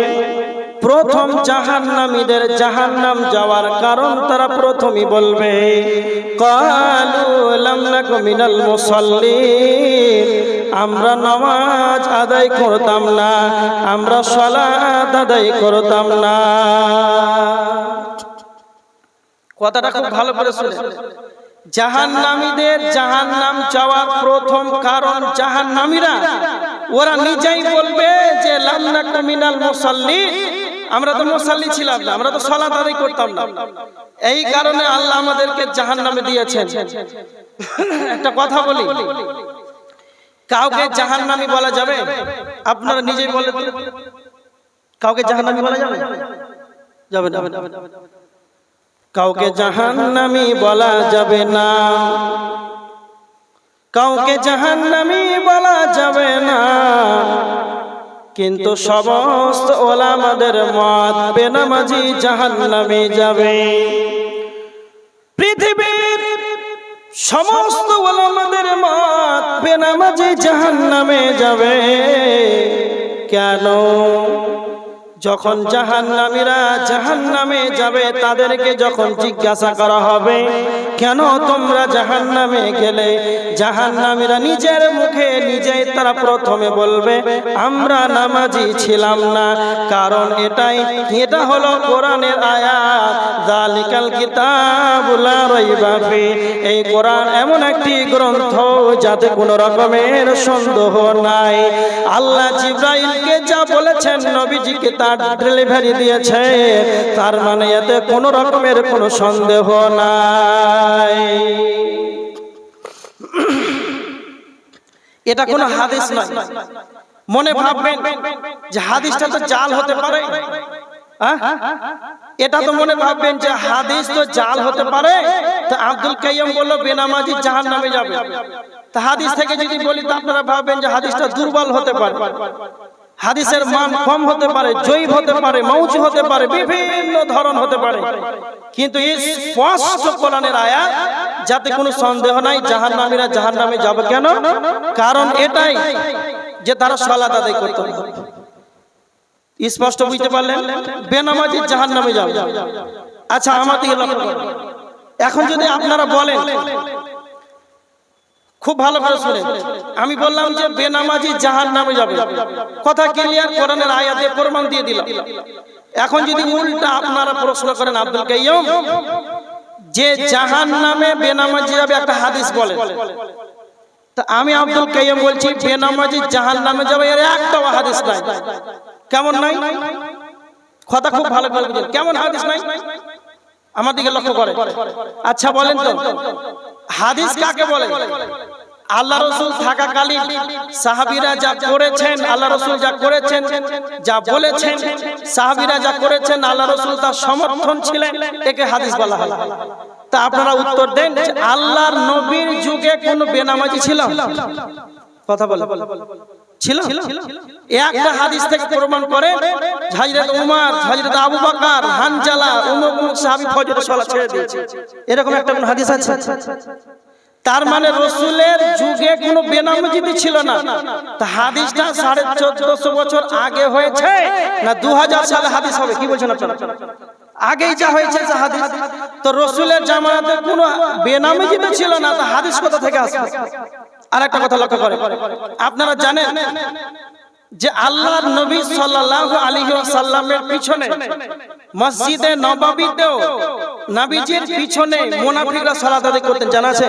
প্রথম জাহান্নামীদের জাহান্নাম যাওয়ার কারণ তারা প্রথমেই বলবে, ক্বালু লাম নাকু মিনাল মুসাল্লিন, আমরা নামাজ আদায় করতাম না, আমরা সালাত আদায় করতাম না। কথাটা খুব ভালো করে শুনে, জাহান্নামীদের জাহান্নাম যাওয়ার প্রথম কারণ জাহান্নামীরা ওরা নিজেই বলবে যে লাম নাকু মিনাল মুসাল্লিন, আমরা তো মুসাল্লি ছিলাম না, আমরা তো সালাত আদায় করতাম না, এই কারণে আল্লাহ আমাদেরকে জাহান্নামে দিয়েছেন। একটা কথা বলি, কাউকে জাহান্নামী বলা যাবে? আপনারা নিজেই বলেন, কাউকে জাহান্নামী বলা যাবে? যাবে না। কাউকে জাহান্নামী বলা যাবে না, কাউকে জাহান্নামী বলা যাবে না। কিন্তু সমস্ত ওলামাদের মত বেনামাজি জাহান্নামে যাবে। পৃথিবীর সমস্ত ওলামাদের মত বেনামাজি জাহান্নামে যাবে। কেন? যখন জাহান্নামীরা জাহান্নামে যাবে, তাদেরকে যখন জিজ্ঞাসা করা হবে, কেন তোমরা জাহান্নামে গেলে, জাহান্নামীরা নিজের মুখে নিজেই তারা প্রথমে বলবে, আমরা নামাজি ছিলাম না। কারণ এটা হলো কোরআনের আয়াত, যালিকাল কিতাবু লা রাইবা ফি, এই কোরআন এমন একটি গ্রন্থ যাতে কোনো রকমের সন্দেহ নাই। আল্লাহ জিবরাইলকে যা বলেছেন নবীজিকে তার ডেলিভারি দিয়েছে, তার মানে এতে কোনো রকমের কোনো সন্দেহ নাই। এটা কোনো হাদিস নয়। মনে ভাববেন যে হাদিসটা তো জাল হতে পারে, এটা তো মনে ভাববেন যে হাদিস তো জাল হতে পারে। তো আব্দুল কাইয়্যিম বলল বেনামাজি জাহান্নামে যাবে। তা হাদিস থেকে যদি বলি তো আপনারা ভাববেন যে হাদিসটা দুর্বল হতে পারে, হাদিসের মান কম হতে পারে, জয়ীফ হতে পারে, মাউজু হতে পারে, বিভিন্ন ধরন হতে পারে। কিন্তু এই স্পষ্ট কোরআনের আয়াত, যাতে কোনো সন্দেহ নাই জাহান্নামীরা জাহান্নামে যাবে। কেন? কারণ এটাই যে তারা সালাত আদায় করতে হবে। স্পষ্ট বুঝতে পারলেন? বেনামাজি জাহান্নামে যাবে। আচ্ছা, আমাদের লক্ষ্য করুন, এখন যদি আপনারা বলেন, খুব ভালো করে শুনেন, আমি বললাম যে বেনামাজি জাহান্নামে যাবে, কথা ক্লিয়ার, কোরআনের আয়াতে প্রমাণ দিয়ে দিলাম। এখন যদি উল্টা আপনারা প্রশ্ন করেন আব্দুল কাইয়্যিম যে জাহান্নামে বেনামাজি যাবে, একটা হাদিস বলে, তা আমি আব্দুল কাইয়্যিম বলছি বেনামাজি জাহান্নামে যাবে, এর একটাও হাদিস নাই। কেমন নাই? কথা খুব ভালো করে বুঝেন, কেমন হাদিস নাই? আমার দিকে লক্ষ্য করে। আচ্ছা বলেন তো, হাদিস কাকে বলে? আল্লাহ রাসূল থাকাকালীন সাহাবীরা যা করেছেন, আল্লাহ রাসূল যা করেছেন, যা বলেছেন, সাহাবীরা যা করেছেন, আল্লাহ রাসূল তার সমর্থন ছিলেন, একে হাদিস বলা হয়। তা আপনারা উত্তর দেন যে আল্লাহর নবীর যুগে কোন বেনামাজি ছিল? কথা বলে ছিল? একটা হাদিস থেকে প্রমাণ করে হযরত উমর, হযরত আবু বকর, হানজালা, অমুক সাহাবী ফজরের সালাত ছেড়ে দিয়েছে, এরকম একটা কোন হাদিস আছে? তার মানে রাসূলের যুগে কোনো বেনামাজি ছিল না। তা হাদিসটা 1450 বছর আগে হয়েছে না 2000 সালে হাদিস হবে? কি বলছেন আপনারা? আগেই যা হয়েছে যা হাদিস। তো রাসূলের জামানাতে কোনো বেনামাজি তো ছিল না, তা হাদিস কোথা থেকে আসবে? আর একটা কথা লক্ষ্য করে, আপনারা জানেন যে আল্লাহর নবী সাল্লাল্লাহু আলাইহি ওয়াসাল্লামের পিছনে মসজিদে নববীতেও নবীজির পিছনে মুনাফিকরা সালাত আদায় করতেন, জানা আছে?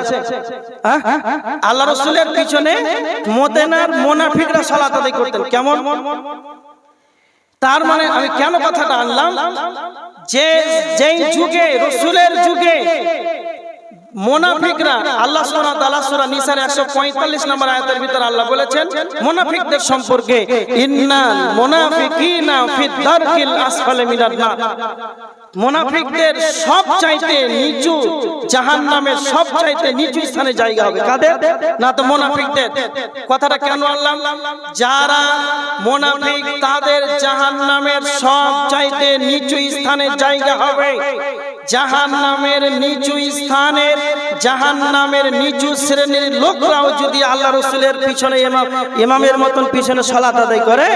আল্লাহ রাসূলের পিছনে মদিনার মুনাফিকরা সালাত আদায় করতেন। কেমন? তার মানে আমি কেন কথাটা আনলাম, যে যেই যুগে রাসূলের যুগে মুনাফিকরা আল্লাহ সুবহানাহু ওয়া তাআলা সূরা নিসার 145 নম্বর আয়াতের ভিতর আল্লাহ বলেছেন মুনাফিকদের সম্পর্কে ইন্নাল মুনাফিকিনা ফিদ দারকিল আসফালি মিনান নার। মুনাফিকদের সবচাইতে নিচু জাহান্নামের সবচাইতে নিচু স্থানে জায়গা হবে কাদের? না তো মুনাফিকদের। কথাটা কেন আল্লাহ? যারা মুনাফিক তাদের জাহান্নামের সবচাইতে নিচু স্থানে জায়গা হবে। জাহান্নামের নিচু স্থানের জাহান্নামের নিচু শ্রেণীর লোকরাও যদি আল্লাহ রাসূলের পিছনে ইমামের মতন পিছনে সালাত আদায় করে,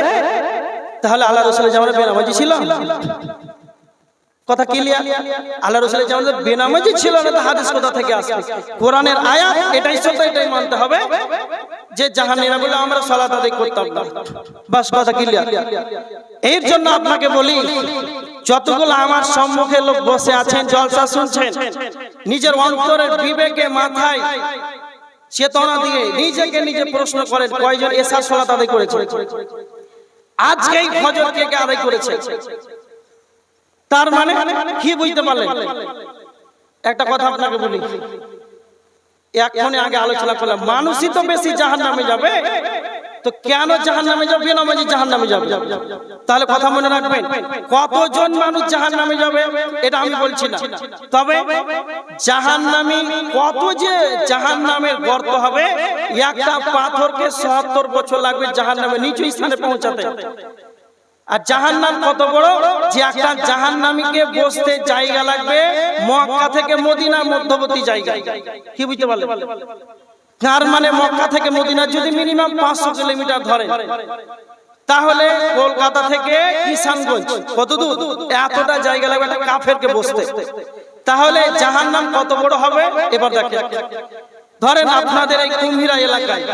তাহলে আল্লাহ রাসূলের জামানায় বেনামাজি ছিল? কথা ক্লিয়ার? আল্লাহ রাসূলের জামানায় বেনামাজি ছিল না, তো হাদিস কোথা থেকে আসবে? কোরআনের আয়াত এটাই সত্য, এটাই মানতে হবে যে জাহান্নামীরা বলে আমরা সালাত আদায় করতাম না। বাস কথা ক্লিয়ার? এর জন্য আপনাকে বলি, যতগুলো আমার সম্মুখে লোক বসে আছেন, জলসা শুনছেন, নিজের অন্তরের বিবেকে মাথায় চেতনা দিয়ে নিজেকে নিজে প্রশ্ন করেন, কয়জন এশার সালাত আদায় করেছে? আজকেই ফজর কে কে আদায় করেছে? তার মানে কি বুঝতে পারলেন? একটা কথা আপনাকে বলি, এক্ষণে আগে আলোচনা করলাম, মানুষই তো বেশি জাহান্নামে যাবে, তো কেন জাহান্নামে যাবে? বেনামাজি জাহান্নামে যাবে। তাহলে কথা মনে রাখবেন, কতজন মানুষ জাহান্নামে যাবে এটা আমি বলছি না, তবে জাহান্নামী কত যে জাহান্নামের গর্ত হবে, একটা পাথরকে ৭০ বছর লাগবে জাহান্নামের নিচু স্থানে পৌঁছাতে। আর জাহান্নাম কত বড় যে একটা জাহান্নামীকে বসতে জায়গা লাগবে মক্কা থেকে মদিনার মধ্যবর্তী জায়গা। কি বুঝতে পারলেন? তার মানে মক্কা থেকে মদিনা যদি মিনিমাম ৫০০ কিলোমিটার ধরে, তাহলে কলকাতা থেকে কিষানগঞ্জ কত দূর? এতটা জায়গা লাগবে একটা কাফেরকে বসতে। তাহলে জাহান্নাম কত বড় হবে? এবার দেখেন, ধরেন আপনাদের এই কুম্ভীরা এলাকায়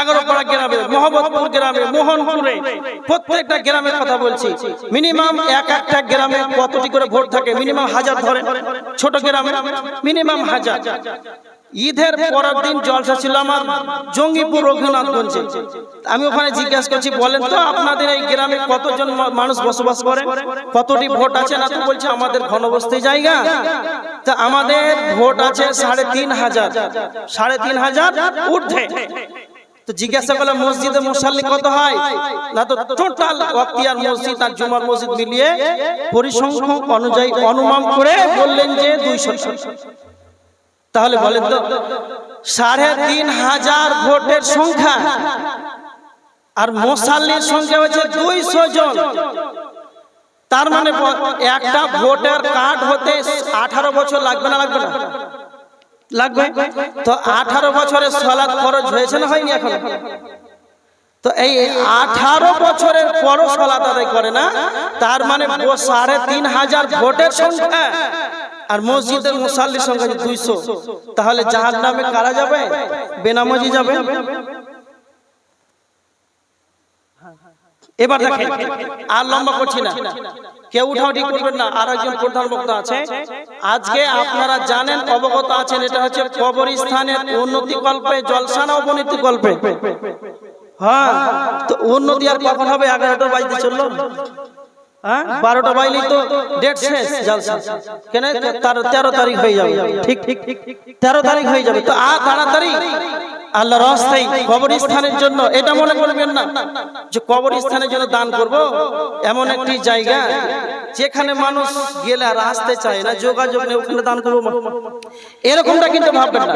11পাড়া গ্রামে, মোহাম্মদপুর গ্রামে, মোহনপুরে, প্রত্যেকটা গ্রামের কথা বলছি, মিনিমাম একটা গ্রামে কতটি করে ভোট থাকে? মিনিমাম 1000 ধরেন, ছোট গ্রামে মিনিমাম 1000। ঈদের পরের দিন জলসা ছিল আমার জঙ্গিপুর রঘুনাথগঞ্জে। আমি ওখানে জিজ্ঞাসা করছি, বলেন তো আপনাদের এই গ্রামে কতজন মানুষ বসবাস করে, কতটি ভোট আছে? না তো বলছে আমাদের ঘনবসতি জায়গা, তা আমাদের ভোট আছে 3500, 3500 ঊর্ধ্বে। তো জিজ্ঞাসা করলাম মসজিদে মুসাল্লি কত হয়? না তো টোটাল ওয়াক্তিয়ার মসজিদ আর জুমার মসজিদ মিলিয়ে পরিসংখ্যান অনুযায়ী অনুমান করে বললেন যে 200। তাহলে বলেন তো 3500 ভোটের সংখ্যা আর মুসাল্লির সংখ্যা হচ্ছে 200 জন। তার মানে একটা ভোটার কার্ড হতে 18 বছর লাগবে না? লাগবে না? লাগবে। তো 18 বছরের সালাত ফরজ হয়েছে না হয়নি এখন? তো এই 18 বছরের পরও সালাত আদায় করে না, তার মানে 3500 ভোটের সংখ্যা আর মসজিদের মুসাল্লির সংখ্যা 200। তাহলে জাহান্নামে কারা যাবে? বেনামাজি যাবে। এবার দেখেন, আর লম্বা করছি না, কেউ উঠাউঠি করবেন না। আর একজন প্রধান বক্তা আছে, আজকে আপনারা জানেন, অবগত আছেন, এটা হচ্ছে কবরস্থানের উন্নতি কল্পে জলসা না অবনতি কল্পে? হ্যাঁ, তো উন্নতি আর কখন হবে? 11টা বাজতে চললো, 12টা বাজলেই তো ডেট শেষ জলসা। কেন? 13 তারিখ হয়ে যাবে। ঠিক 13 তারিখ হয়ে যাবে। তো তাড়াতাড়ি আল্লাহর রাস্তায় কবরস্থানের জন্য, এটা মনে করবেন না যে কবরস্থানের জন্য দান করব। এমন একটি জায়গা যেখানে মানুষ গেলে আর আসতে চায় না, যোগাযোগ নেই, ওখানে দান করবো, এরকমটা কিন্তু ভাববেন না।